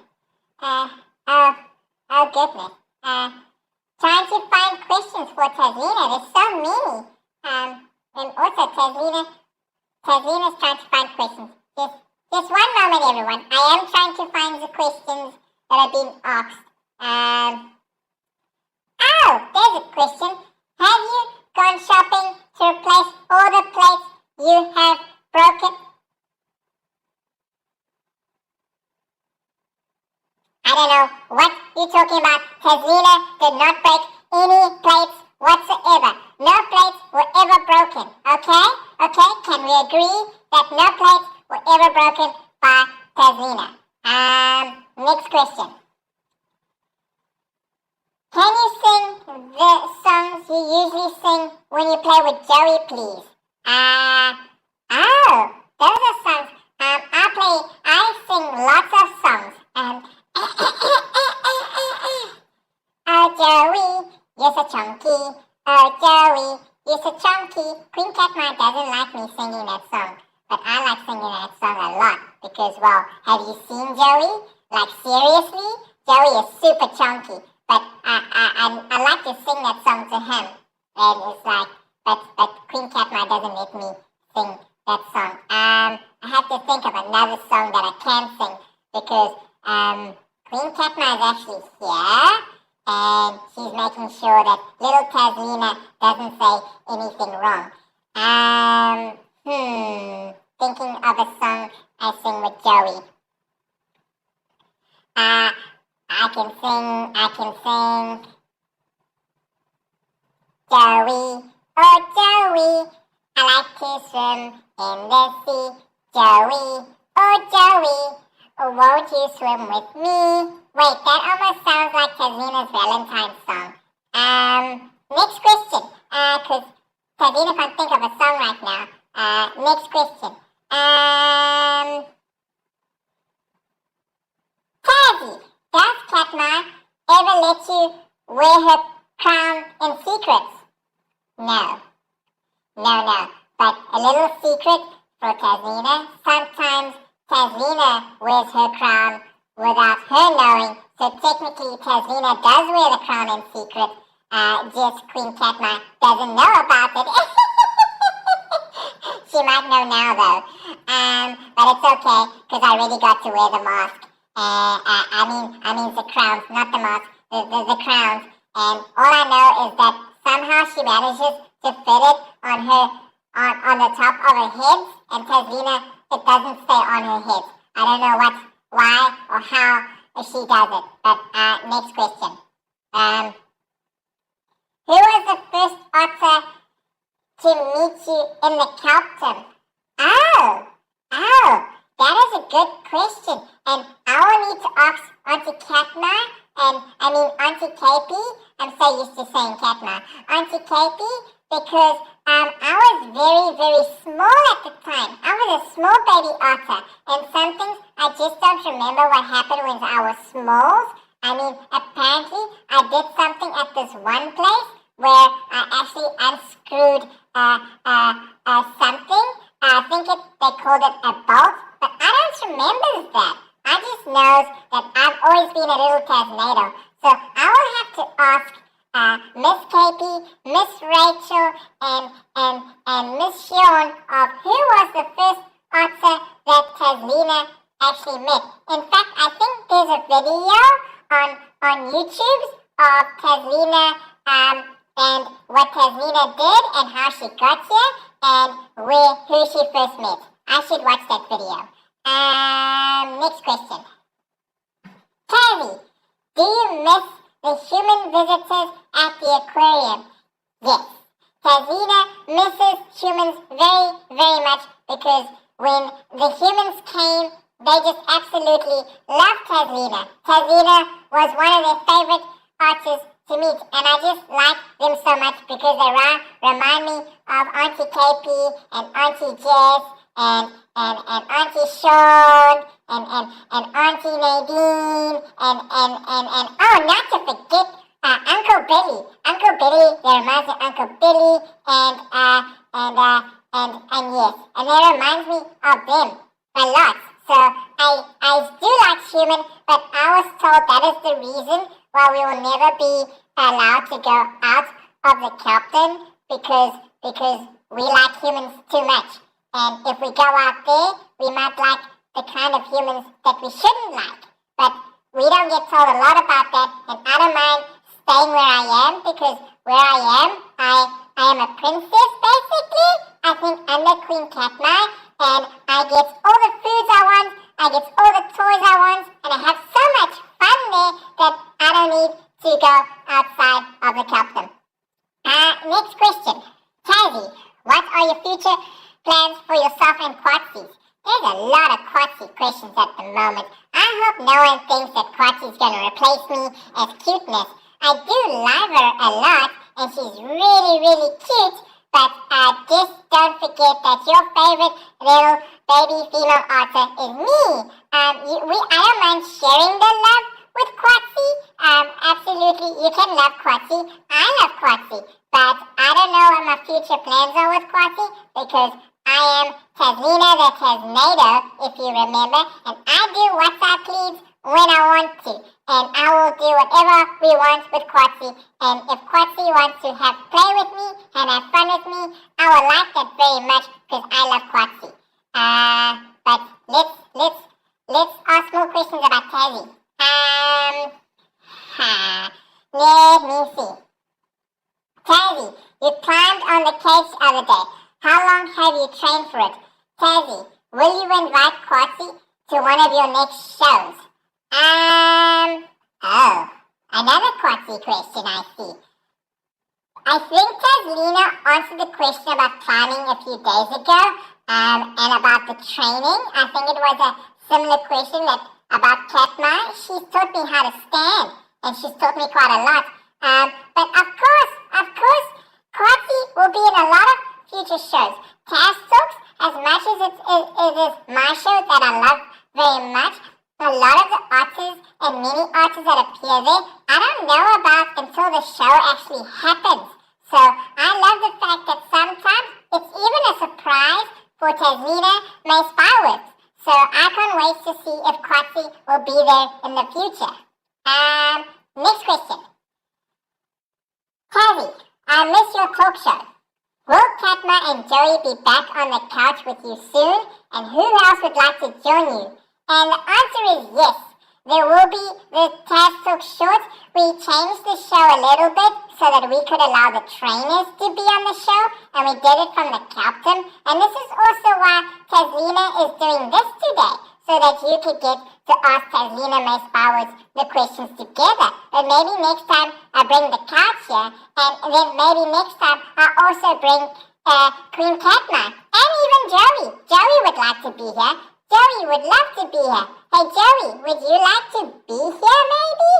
Oh goodness. Trying to find questions for Tazina. There's so many. And also Tazina's trying to find questions. Just one moment, everyone. I am trying to find the questions that are being asked There's a question. Have you gone shopping to replace all the plates you have broken? I don't know what you're talking about. Tazlina did not break any plates whatsoever. No plates were ever broken. Okay? Okay? Can we agree that no plates were ever broken by Tazlina? Next question. Can you sing the songs you usually sing when you play with Joey, please? Those are songs. I sing lots of songs. Oh, Joey, you're so chunky. Oh, Joey, you're so chunky. Queen Catma doesn't like me singing that song, but I like singing that song a lot because, well, have you seen Joey? Like, seriously? Joey is super chunky, but I like to sing that song to him, and it's like, but Queen Catma doesn't let me sing that song. I have to think of another song that I can sing because Queen Catma is actually here, and she's making sure that little Tazlina doesn't say anything wrong. Thinking of a song I sing with Joey. I can sing. Joey, oh Joey, I like to swim in the sea. Joey, oh Joey, oh won't you swim with me? Wait, that almost sounds like Tazlina's Valentine's song. Next question, cause Tazlina can't think of a song right now. Next question. Tazzy, does Catma ever let you wear her crown in secret? No. But a little secret for Tazlina. Sometimes Tazlina wears her crown without her knowing. So technically Tazlina does wear the crown in secret. Just Queen Catma doesn't know about it. She might know now though. But it's okay because I already got to wear the mask. I mean the crowns, not the mask, the crowns. And all I know is that somehow she manages to fit it on the top of her head, and Tazlina, it doesn't stay on her head. I don't know why or how she does it. But next question. Who was the first otter to meet you in the Kelpton? Oh, that is a good question. And I will need to ask Auntie Catma and Auntie Capey. I'm so used to saying Catma. Auntie Capey, because I was very, very small at the time. I was a small baby otter. And some things I just don't remember what happened when I was small. Apparently I did something at this one place where I actually unscrewed something. I think they called it a bolt, but I don't remember that. I just know that I've always been a little Taznado. So I will have to ask Miss Capey, Miss Rachel, and Miss Sean of who was the first otter that Tazlina actually met. In fact, I think there's a video on YouTube of Tazlina and what Tazlina did and how she got here and who she first met. I should watch that video. Next question. Tazzy, do you miss the human visitors at the aquarium? Yes. Tazlina misses humans very, very much because when the humans came, they just absolutely loved Tazlina. Tazlina was one of their favorite otters to meet, and I just like them so much because they remind me of Auntie Capey and Auntie Jess and Auntie Sean and Auntie Nadine and oh, not to forget Uncle Billy. Uncle Billy, they remind me of Uncle Billy and yes, and they remind me of them a lot. So I do like human, but I was told that is the reason why we will never be allowed to go out of the Kelpton because we like humans too much. And if we go out there, we might like the kind of humans that we shouldn't like. But we don't get told a lot about that, and I don't mind staying where I am, because where I am, I am a princess basically. I think I'm the Queen Katma, and I get all the foods I want, I get all the toys I want, and I have so much fun there that I don't need to go outside of the kingdom. Next question. Tazzy, what are your future plans for yourself and Quatsies? There's a lot of Quatsie questions at the moment. I hope no one thinks that Quatsie's going to replace me as cuteness. I do love her a lot, and she's really, really cute, but just don't forget that your favorite little baby female otter is me. I don't mind sharing the love with Quatsie. Absolutely, you can love Quatsie. I love Quatsie, but I don't know what my future plans are with Quatsie, because I am Tazlina the Taznado, if you remember, and I do what's I please when I want to, and I will do whatever we want with Quatsie. And if Quatsie wants to play with me and have fun with me, I will like that very much, because I love Quatsie. But let's ask more questions about Tazzy. Let me see. Tazzy, you climbed on the cage the other day. How long have you trained for it? Tazzy, will you invite Quatsie to one of your next shows? Another Quatsie question I see. I think Tazlina answered the question about climbing a few days ago, and about the training. I think it was a similar question about Katma. She's taught me how to stand, and she's taught me quite a lot. But of course, Quatsie will be in a lot of future shows. Tazz Talks, as much as it is my show that I love very much, a lot of the otters and mini otters that appear there, I don't know about until the show actually happens. So I love the fact that sometimes it's even a surprise for Tazlina May Spywits. So I can't wait to see if Quatsie will be there in the future. Next question. Tazzy, I miss your talk show. Will Katma and Joey be back on the couch with you soon? And who else would like to join you? And the answer is yes. There will be the Tazz Talk short. We changed the show a little bit so that we could allow the trainers to be on the show, and we did it from the captain. And this is also why Tazlina is doing this today, so that you could get to ask Tazlina May Spowers the questions together. But maybe next time I bring the couch here, and then maybe next time I also bring Queen Katma, and even Joey. Joey would like to be here. Joey would love to be here. Hey Joey, would you like to be here maybe?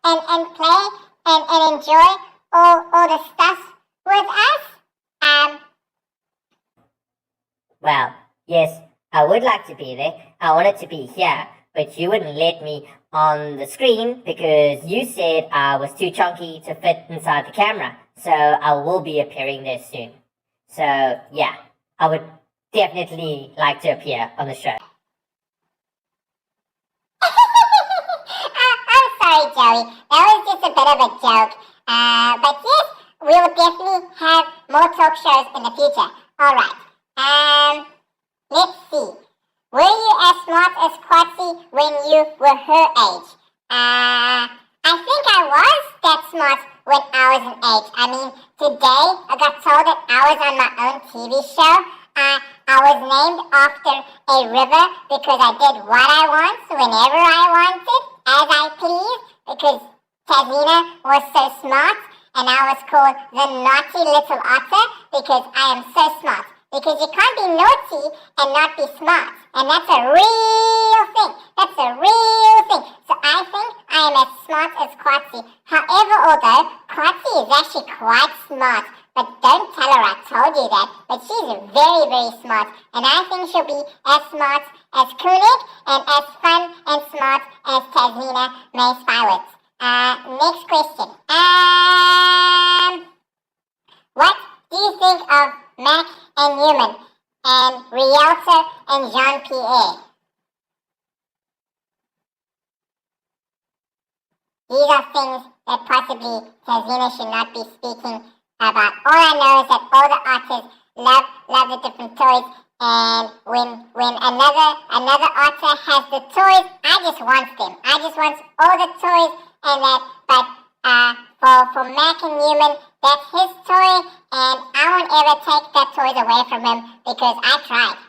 And play and enjoy all the stuff with us? Well, yes, I would like to be there. I wanted to be here, but you wouldn't let me on the screen because you said I was too chunky to fit inside the camera. So I will be appearing there soon. So yeah, I would definitely like to appear on the show. I'm sorry, Joey. That was just a bit of a joke. But yes, we will definitely have more talk shows in the future. Alright. Let's see. Were you as smart as Quatsie when you were her age? I think I was that smart when I was an age. I mean, today I got told that I was on my own TV show. I was named after a river because I did what I want, whenever I wanted, as I pleased, because Tazlina was so smart, and I was called the naughty little otter because I am so smart. Because you can't be naughty and not be smart. And that's a real thing. That's a real thing. So I think I am as smart as Quatsie. However, although Quatsie is actually quite smart, but don't tell her I told you that. But she's very, very smart. And I think she'll be as smart as Koenig and as fun and smart as Tazlina May Spywitz. Next question. What do you think of Mac and Newman and Rialto and Jean-Pierre? These are things that possibly Tazlina should not be speaking about. All I know is that all the otters love the different toys. And when another otter has the toys, I just want them. I just want all the toys and that. But for Mac and Newman, that's his toy, and I won't ever take that toys away from him because I've tried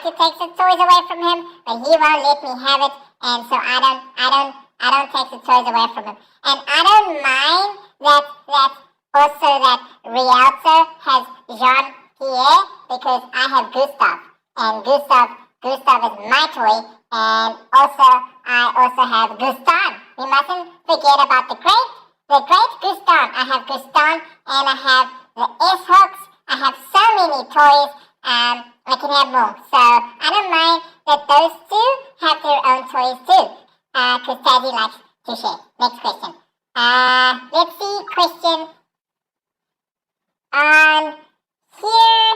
to take the toys away from him, but he won't let me have it, and so I don't take the toys away from him. And I don't mind that Rialto has Jean-Pierre because I have Gustav, and Gustav is my toy, and I also have Guston. We mustn't forget about the great Guston. I have Guston, and I have the S-hooks. I have so many toys. I can have more. So I don't mind that those two have their own toys too. Because Tazzy likes to share. Next question. Let's see. Question on here.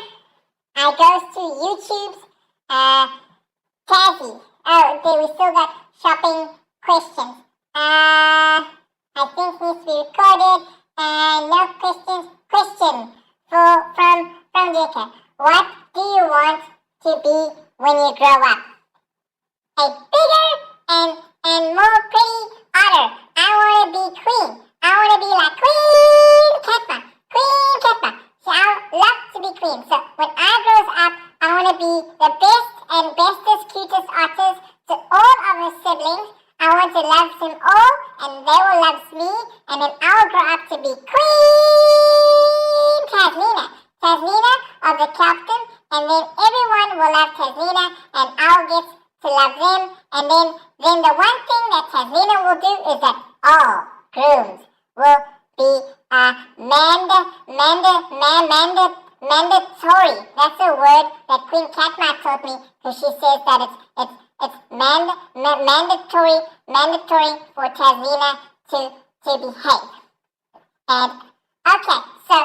I goes to YouTube's Tazzy. Oh, okay, we still got shopping questions. I think needs to be recorded. No questions. Question from Jacob. What do you want to be when you grow up? A bigger and more pretty otter. I want to be queen. I want to be like Queen Catma. Queen Catma. So I love to be queen. So when I grow up, I want to be the best and bestest, cutest otters to all of our siblings. I want to love them all, and they will love me, and then I will grow up to be Queen Tazlina of the captain, and then everyone will love Tazlina, and I'll get to love them, and then the one thing that Tazlina will do is that all grooms will be mandatory. That's a word that Queen Catma taught me, because she says that it's mandatory for Tazlina to behave. And okay, so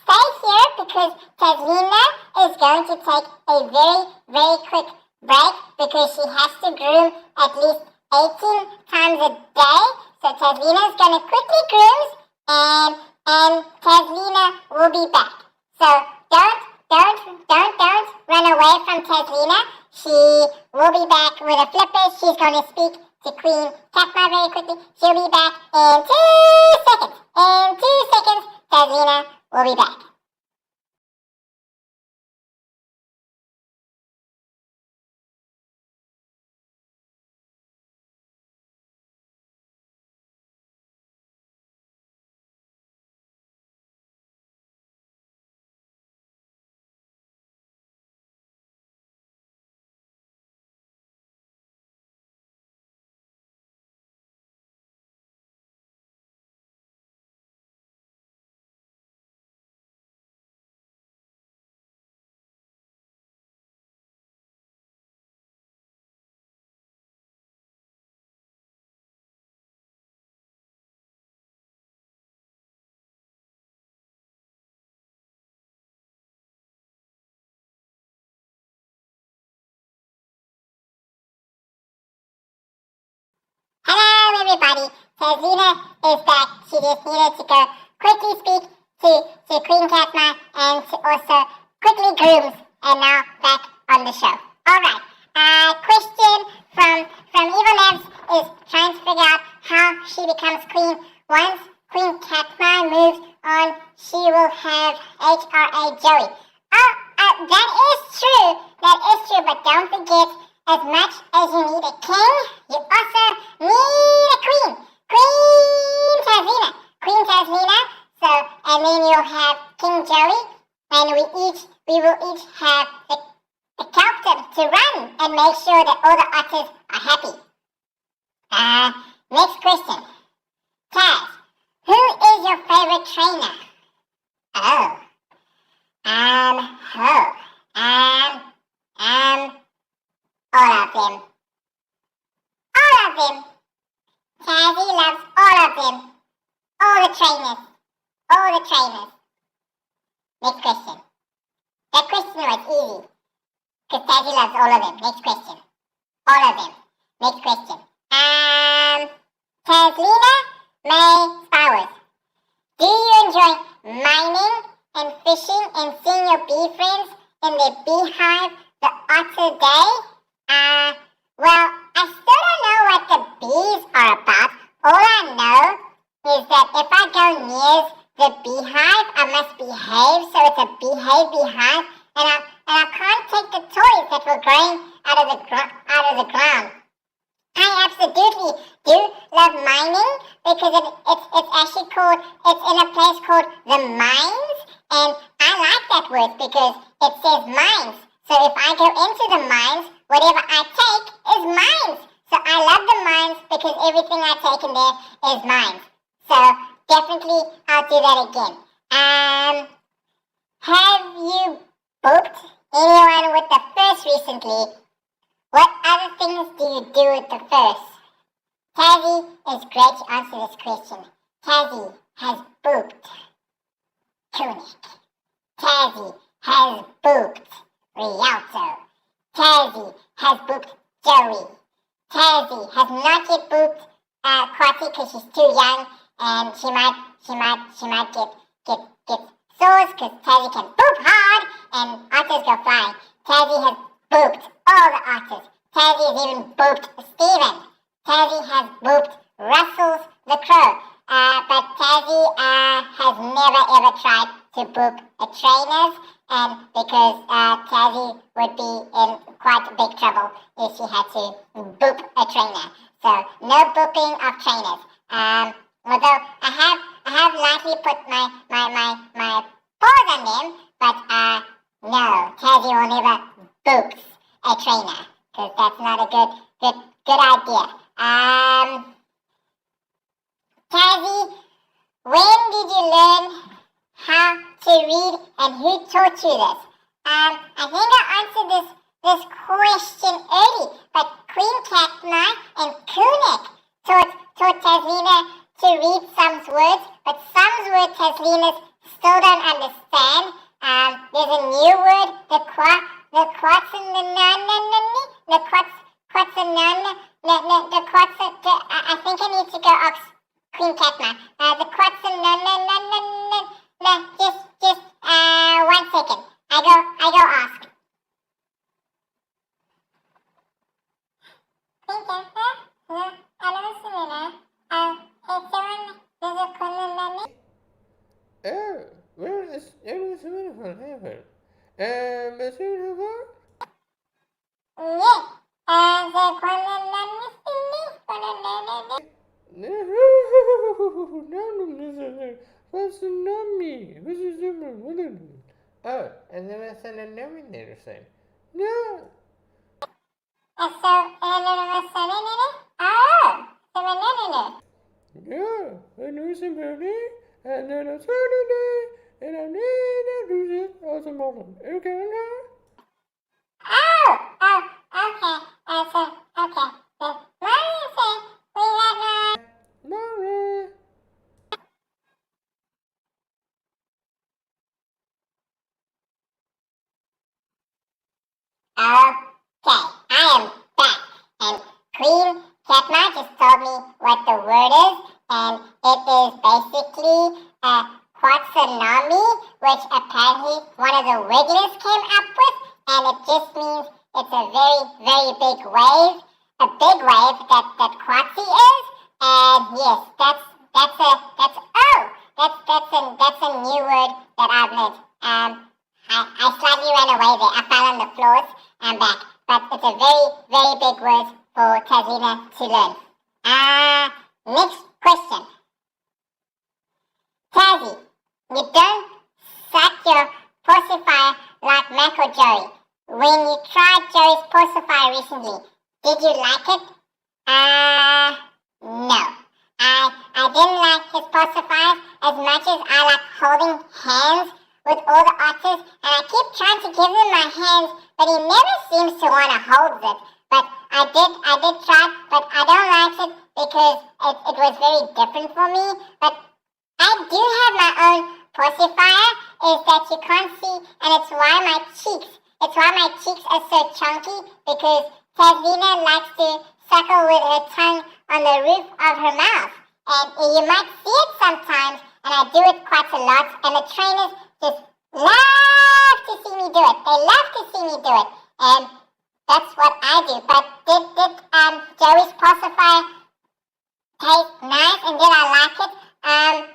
stay here because Tazlina is going to take a very, very quick break because she has to groom at least 18 times a day. So Tazlina is going to quickly groom, and Tazlina will be back. So don't run away from Tazlina. She will be back with a flipper. She's going to speak to Queen Catma very quickly. She'll be back in 2 seconds. In 2 seconds, Tazlina will be back. Hello, everybody. Tazlina is back. She just needed to go quickly speak to Queen Catma and to also quickly grooms, and now back on the show. All right. Question from Evil Labs is trying to figure out how she becomes queen. Once Queen Catma moves on, she will have HRA Joey. That is true. That is true. But don't forget, as much as you need a king, you also need a queen. Queen Tazlina. Queen Tazlina. So, and then you'll have King Joey, and we will each have the captain to run and make sure that all the otters are happy. Next question. Tazz, who is your favorite trainer? All of them. All of them. Tazzy loves all of them. All the trainers. All the trainers. Next question. That question was easy. Because Tazzy loves all of them. Next question. All of them. Next question. Tazlina May Spowers. Do you enjoy mining and fishing in seeing your bee friends in their beehive the otter day? Well, I still don't know what the bees are about. All I know is that if I go near the beehive, I must behave, so it's a behave beehive, and I can't take the toys that were growing out of the ground. I absolutely do love mining because it's actually called, it's in a place called the mines, and I like that word because it says mines. So if I go into the mines, whatever I take is mines. So I love the mines because everything I take in there is mines. So definitely I'll do that again. Have you booked anyone with the first recently? What other things do you do with the first? Tazzy is great to answer this question. Tazzy has booked Tunic. Tazzy has booked Rialto. Tazzy has booked Joey. Tazzy has not yet booked Corki because she's too young and she might get sores because Tazzy can boop hard and otters go flying. Tazzy has booped all the otters. Tazzy has even booped Steven. Tazzy has booped Russell's the Crow. But Tazzy has never ever tried to boop a trainer's, and because Tazzy would be in quite big trouble if she had to boop a trainer. So no booping of trainers. Although I have lightly put my paws on them, but no, Tazzy will never boops a trainer because that's not a good idea. Tazzy, when did you learn how to read and who taught you this? I think I answered this question early, but Queen Catma and Kunik taught Tazlina to read some words, but some words Tazlina still don't understand. There's a new word, the quartz and I think I need to go ask Queen Catma. The quartz and just 1 second. I go ask. Queen Catma? I don't see it. It's someone, there's a Queen. Oh, well, it was wonderful happen. But you know Yeah. The Queen. What's the nummy? What's the nummy? Oh, and then I sent a nummy there saying, no. Oh, Yeah, I know somebody, and then I Saturday, and I need to do this as a moment. Okay, now? okay. Okay. The mommy said we have Mommy. Okay, I am back, and Queen Catma just told me what the word is, and it is basically quatsunami, which apparently one of the wigglers came up with, and it just means it's a very, very big wave, that Quatsi is, and yes, that's a new word that I've learned. I slightly ran away there. I fell on the floors. I'm back. But it's a very, very big word for Tazina to learn. Next question. Tazzy, you don't suck your pacifier like Mac or Joey. When you tried Joey's pacifier recently, did you like it? No. I didn't like his pacifiers as much as I like holding hands with all the otters, and I keep trying to give him my hands, but he never seems to want to hold it. But I did try, but I don't like it because it was very different for me. But I do have my own pacifier, is that you can't see, and it's why my cheeks are so chunky, because Tazlina likes to suckle with her tongue on the roof of her mouth. And you might see it sometimes, and I do it quite a lot, and the trainers just love love to see me do it. And that's what I do. But did Joey's pacifier taste nice and did I like it? Yeah,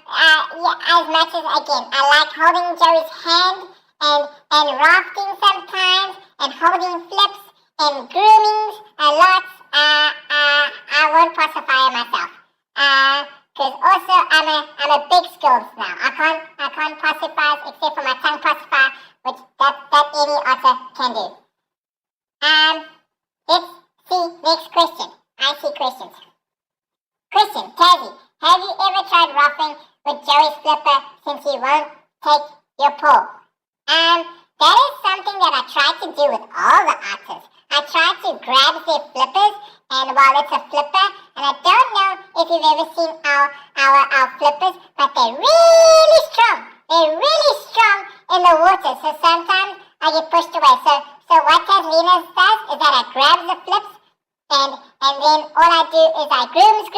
as much as, again, I like holding Joey's hand and rafting sometimes and holding flips and grooming a lot. I won't pacifier myself. Because also I'm a big skills now. I can't pacify except for my tongue pacifier, which that any otter can do. Let's see next question. I see questions. Question, Tazzy, have you ever tried ruffling with Joey's flipper since he won't take your paw? That is something that I try to do with all the otters. I try to grab their flippers, and while it's a flipper, and I don't know if you've ever seen our flippers, but they're really strong. They're really strong in the water, so sometimes I get pushed away. So what Tazlina does is that I grab the flips, and then all I do is I groom the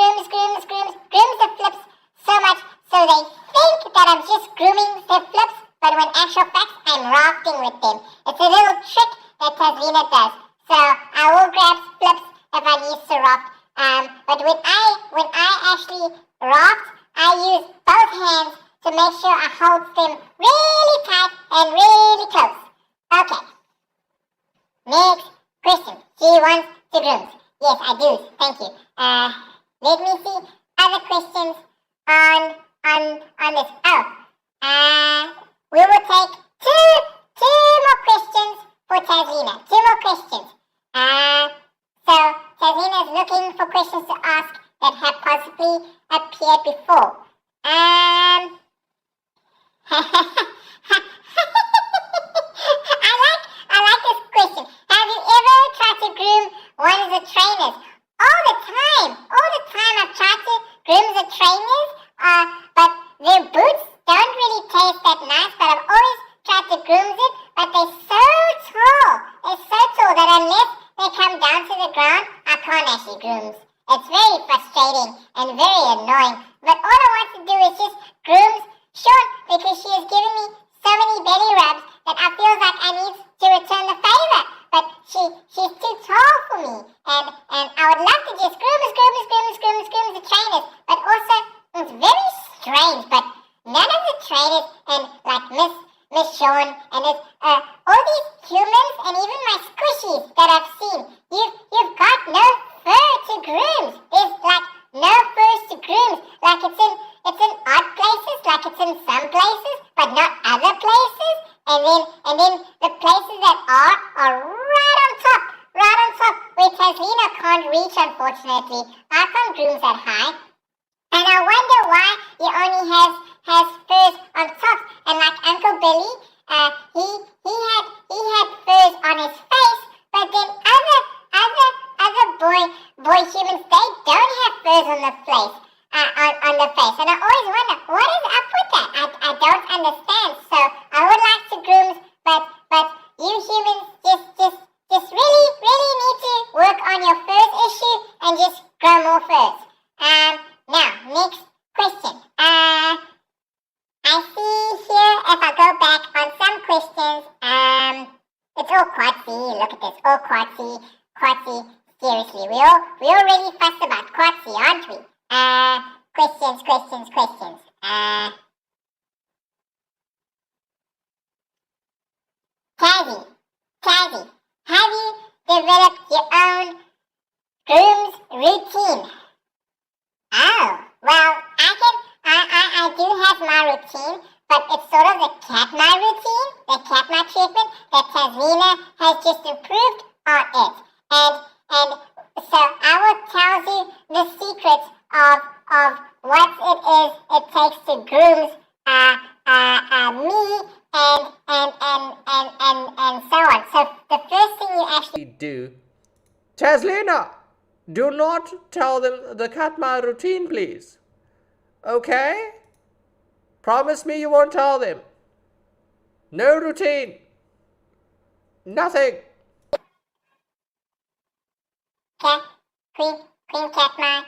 flips so much so they think that I'm just grooming their flips, but when actual fact I'm rafting with them. It's a little trick that Tazlina does. So I will grab flips if I need to raft. But when I actually raft, I use both hands to make sure I hold them really tight and really close. Okay. Next question. She wants to groom. Yes, I do. Thank you. Let me see other questions on this. We will take two more questions for Tazlina. Two more questions. So Tazlina is looking for questions to ask that have possibly appeared before. I like this question. Have you ever tried to groom one of the trainers? All the time I've tried to groom the trainers, but their boots don't really taste that nice, but I've always tried to groom it, but they're so tall that unless they come down to the ground, I can't actually groom. It's very frustrating and very annoying, but all I want to do is just groom Sean, because she has given me so many belly rubs that I feel like I need to return the favor, but she's too tall for me, and I would love to just groom the trainers, but also it's very strange, but none of the trainers and like Miss Sean and it's all these humans and even my squishies that I've seen, you've got no fur to groom. There's like no furs to groom. Like it's in odd places, like it's in some places, but not other places. And then the places that are right on top, where Tazlina can't reach, unfortunately. I can't groom that high. And I wonder why he only has furs on top. And like Uncle Billy, he had furs on his face, but then other boy humans, they don't have furs on the face. On the face, and I always wonder what is up with that. I don't understand. So I would like to groom, but you humans just really need to work on your furs issue and just grow more furs. Now next question. I see here if I go back on some questions. It's all quartzy. Look at this, all quartzy. Seriously, we all really fuss about quartzy, aren't we? Questions. Tazzy, have you developed your own groom's routine? Oh, well, I do have my routine, but it's sort of the cat-ma routine, the cat-ma treatment that Tazlina has just improved on it. And so I will tell you the secrets of what it takes to groom me and so on. So the first thing you actually do. Tazlina, do not tell them the Katma routine, please. Okay? Promise me you won't tell them. No routine. Nothing. Queen Catma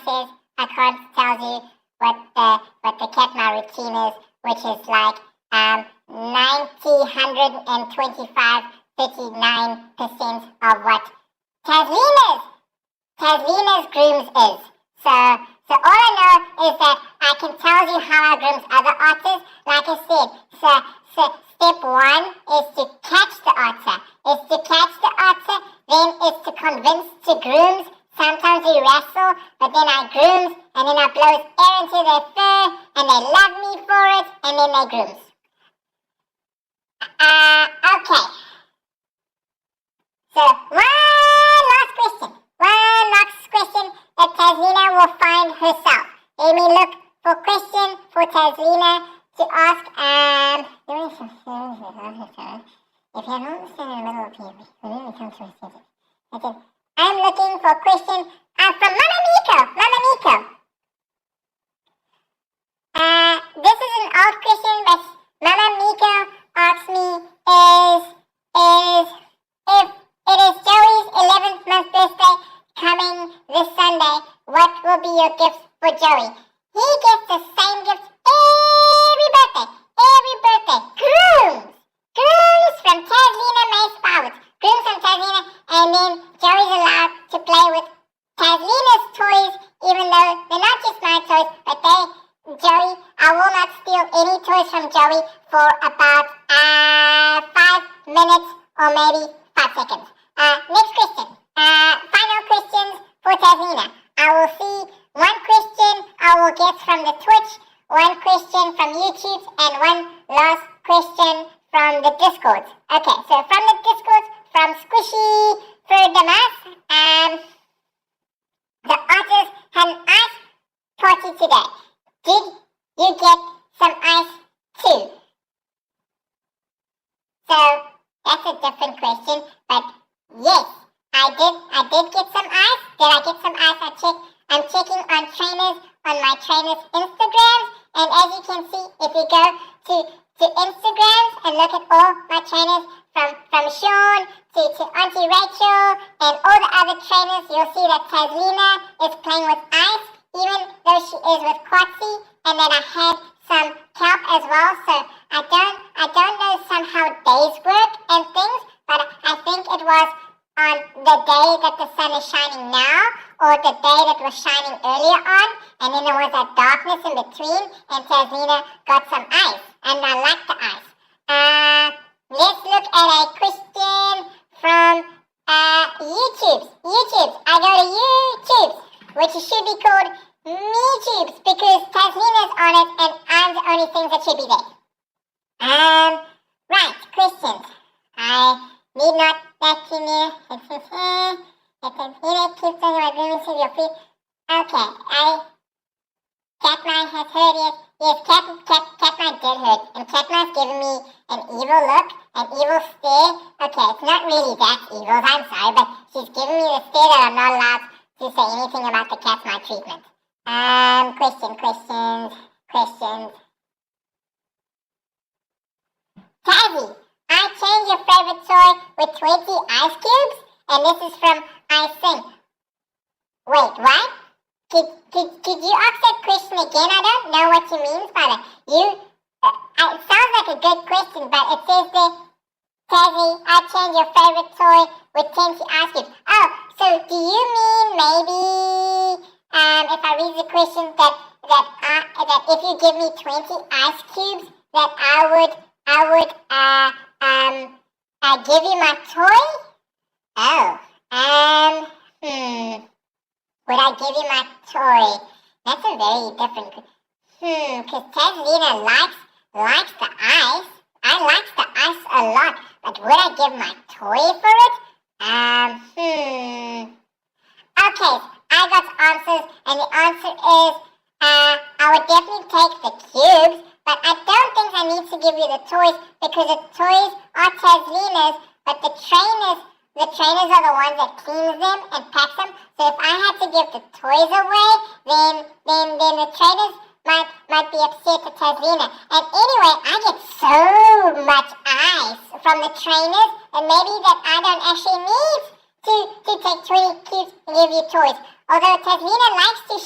says I can't tell you what the Catma routine is, which is like 39% of what Tazlina's grooms is. So all I know is that I can tell you how I grooms other otters. Like I said, so step 1 is to catch the otter. Then it's to convince to grooms. Sometimes we wrestle, but then I grooms, and then I blows air into their fur, and they love me for it, and then they grooms. Okay. So one last question that Tazlina will find herself. Let me look for question for Tazlina to ask. If you don't understand in the middle of PV, really come to a sentence. Okay. I'm looking for a question from Mama Miko. This is an old question, but Mama Miko asked me if it is Joey's 11th month birthday coming this Sunday, what will be your gift for Joey? He gets the same gift every birthday. Grooms from Tazlina May Spowers. Grooms from Tazlina, and then Joey's allowed to play with Tazlina's toys, even though they're not just my toys, but Joey, I will not steal any toys from Joey for about 5 minutes or maybe 5 seconds. Next question. Final questions for Tazlina. I will see one question I will get from the Twitch, one question from YouTube, and one last question from the Discord. Okay, so from the Discord, from Squishy for the mass, the Otters had an ice party today. Did you get some ice too? So that's a different question, but yes, I did get some ice. Did I get some ice? I'm checking on my trainers' Instagrams, and as you can see, if you go to Instagrams and look at all my trainers from Sean to Auntie Rachel and all the other trainers, you'll see that Tazlina is playing with ice, even though she is with Corki, and then I had some kelp as well. So I don't know somehow days work and things, but I think it was on the day that the sun is shining now, or the day that was shining earlier on, and then there was a darkness in between, and Tazlina got some ice, and I like the ice. Let's look at a question from YouTube. I go to YouTube, which should be called MeTubes, because Tazlina's on it, and I'm the only thing that should be there. Right, questions. I need not let you know. Tazlina keeps on my grooming to your feet. Okay, Catman has heard it. Yes, Catman did heard. And Catman's giving me an evil look, an evil stare. Okay, it's not really that evil, I'm sorry, but she's giving me the stare that I'm not allowed to say anything about the Catman treatment. Questions. Tazzy, I changed your favorite toy with 20 ice cubes, and this is from I Sing. Wait, what? Could you ask that question again? I don't know what you mean by that. It sounds like a good question, but it says there, Tazzy, I changed your favorite toy with 20 ice cubes. Oh, so do you mean maybe, if I read the question, that if you give me 20 ice cubes, that I would give you my toy? Oh, would I give you my toy? That's a very different, because Tazlina likes the ice. I like the ice a lot, but would I give my toy for it? Okay, I got answers, and the answer is, I would definitely take the cubes, but I don't think I need to give you the toys, because the toys are Tazlina's, but the trainers are the ones that cleans them and packs them. So if I had to give the toys away, then the trainers might be upset at Tazlina. And anyway, I get so much ice from the trainers, and maybe that I don't actually need to take 20 cubes and give you toys. Although Tazlina likes to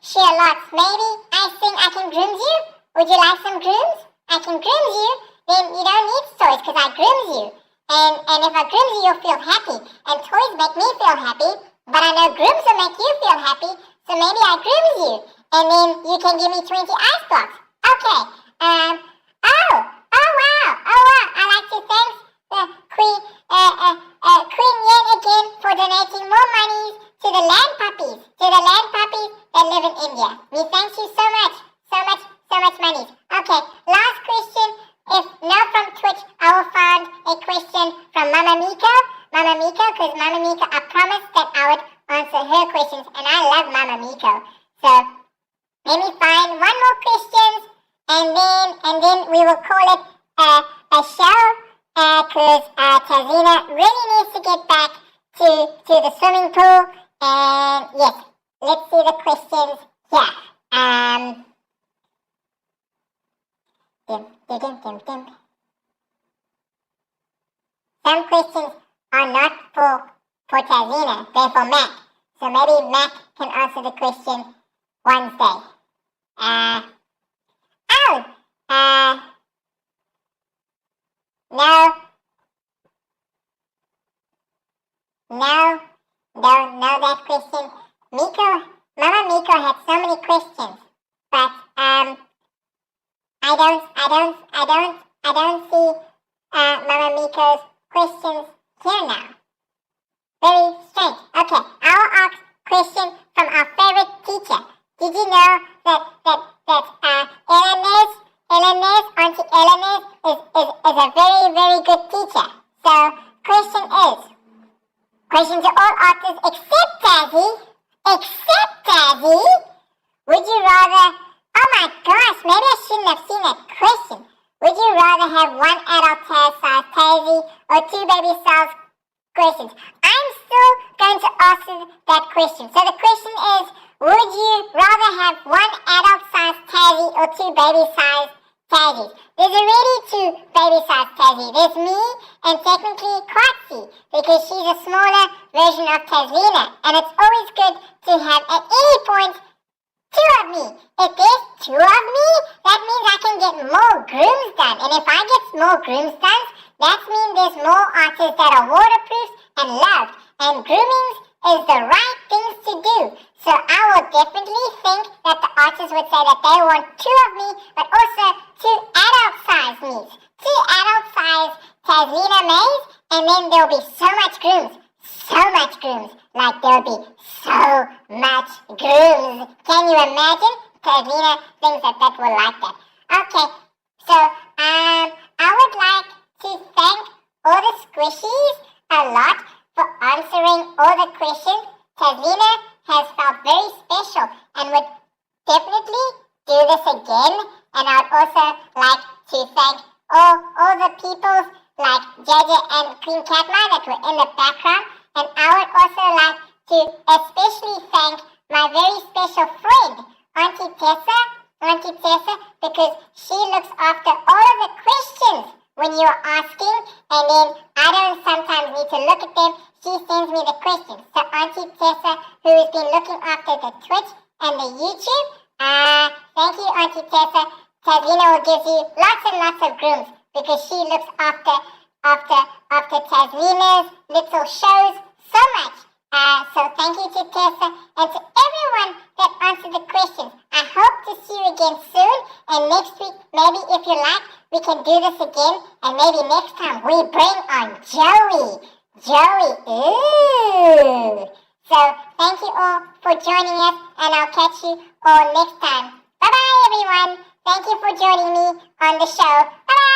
share lots. Maybe I think I can groom you? Would you like some grooms? I can groom you, then you don't need toys because I grooms you. And if I grooms you, you'll feel happy. And toys make me feel happy, but I know grooms will make you feel happy, so maybe I grooms you. And then you can give me 20 ice blocks. Okay. Oh wow. I'd like to thank the Queen Yen again for donating more monies to the land puppies that live in India. We thank you so much monies. Okay, last question. If not from Twitch, I will find a question from Mama Miko, because Mama Miko, I promised that I would answer her questions, and I love Mama Miko. So let me find one more question, and then we will call it a show, because Tazina really needs to get back to the swimming pool. And yes, let's see the questions here. Some questions are not for Tazina, they're for Mac. So maybe Mac can answer the question Wednesday. No, don't know that question. Mama Miko had so many questions, but I don't see Mama Miko's questions here now. Very strange. Okay, I will ask question from our favorite teacher. Did you know that Auntie Eleanor is a very, very good teacher? So, question to all authors except Tazzy, would you rather, oh my gosh, maybe I shouldn't have seen that question. Would you rather have one adult Tazz-sized Tazzy or two baby-sized squishies? I'm still going to answer that question. So the question is, would you rather have one adult-sized Tazzy or two baby-sized Tazzies? There's already two baby-sized Tazzy. There's me and technically Corki, because she's a smaller version of Tazlina. And it's always good to have at any point two of me. If there's two of me, that means I can get more grooms done. And if I get more grooms done, that means there's more artists that are waterproof and loved. And grooming is the right things to do. So I will definitely think that the artists would say that they want two of me, but also two adult-sized me's. Two adult-sized Tazlina Mays, and then there'll be so much grooms. So much grooms. Like there'll be so much grooms. Can you imagine? Tazlina thinks that will like that. Okay, so I would like to thank all the squishies a lot for answering all the questions. Tazlina has felt very special and would definitely do this again. And I'd also like to thank all the people like JJ and Queen Catma that were in the background. And I would also like to especially thank my very special friend, Auntie Tessa, because she looks after all of the questions when you're asking, and then I don't sometimes need to look at them. She sends me the questions. So Auntie Tessa, who has been looking after the Twitch and the YouTube, thank you, Auntie Tessa. Tazlina will give you lots and lots of grooms because she looks after Tazlina's little shows so much. So thank you to Tessa and to everyone that answered the questions. I hope to see you again soon. And next week, maybe if you like, we can do this again. And maybe next time we bring on Joey. Ooh. So thank you all for joining us, and I'll catch you all next time. Bye-bye, everyone. Thank you for joining me on the show. Bye-bye.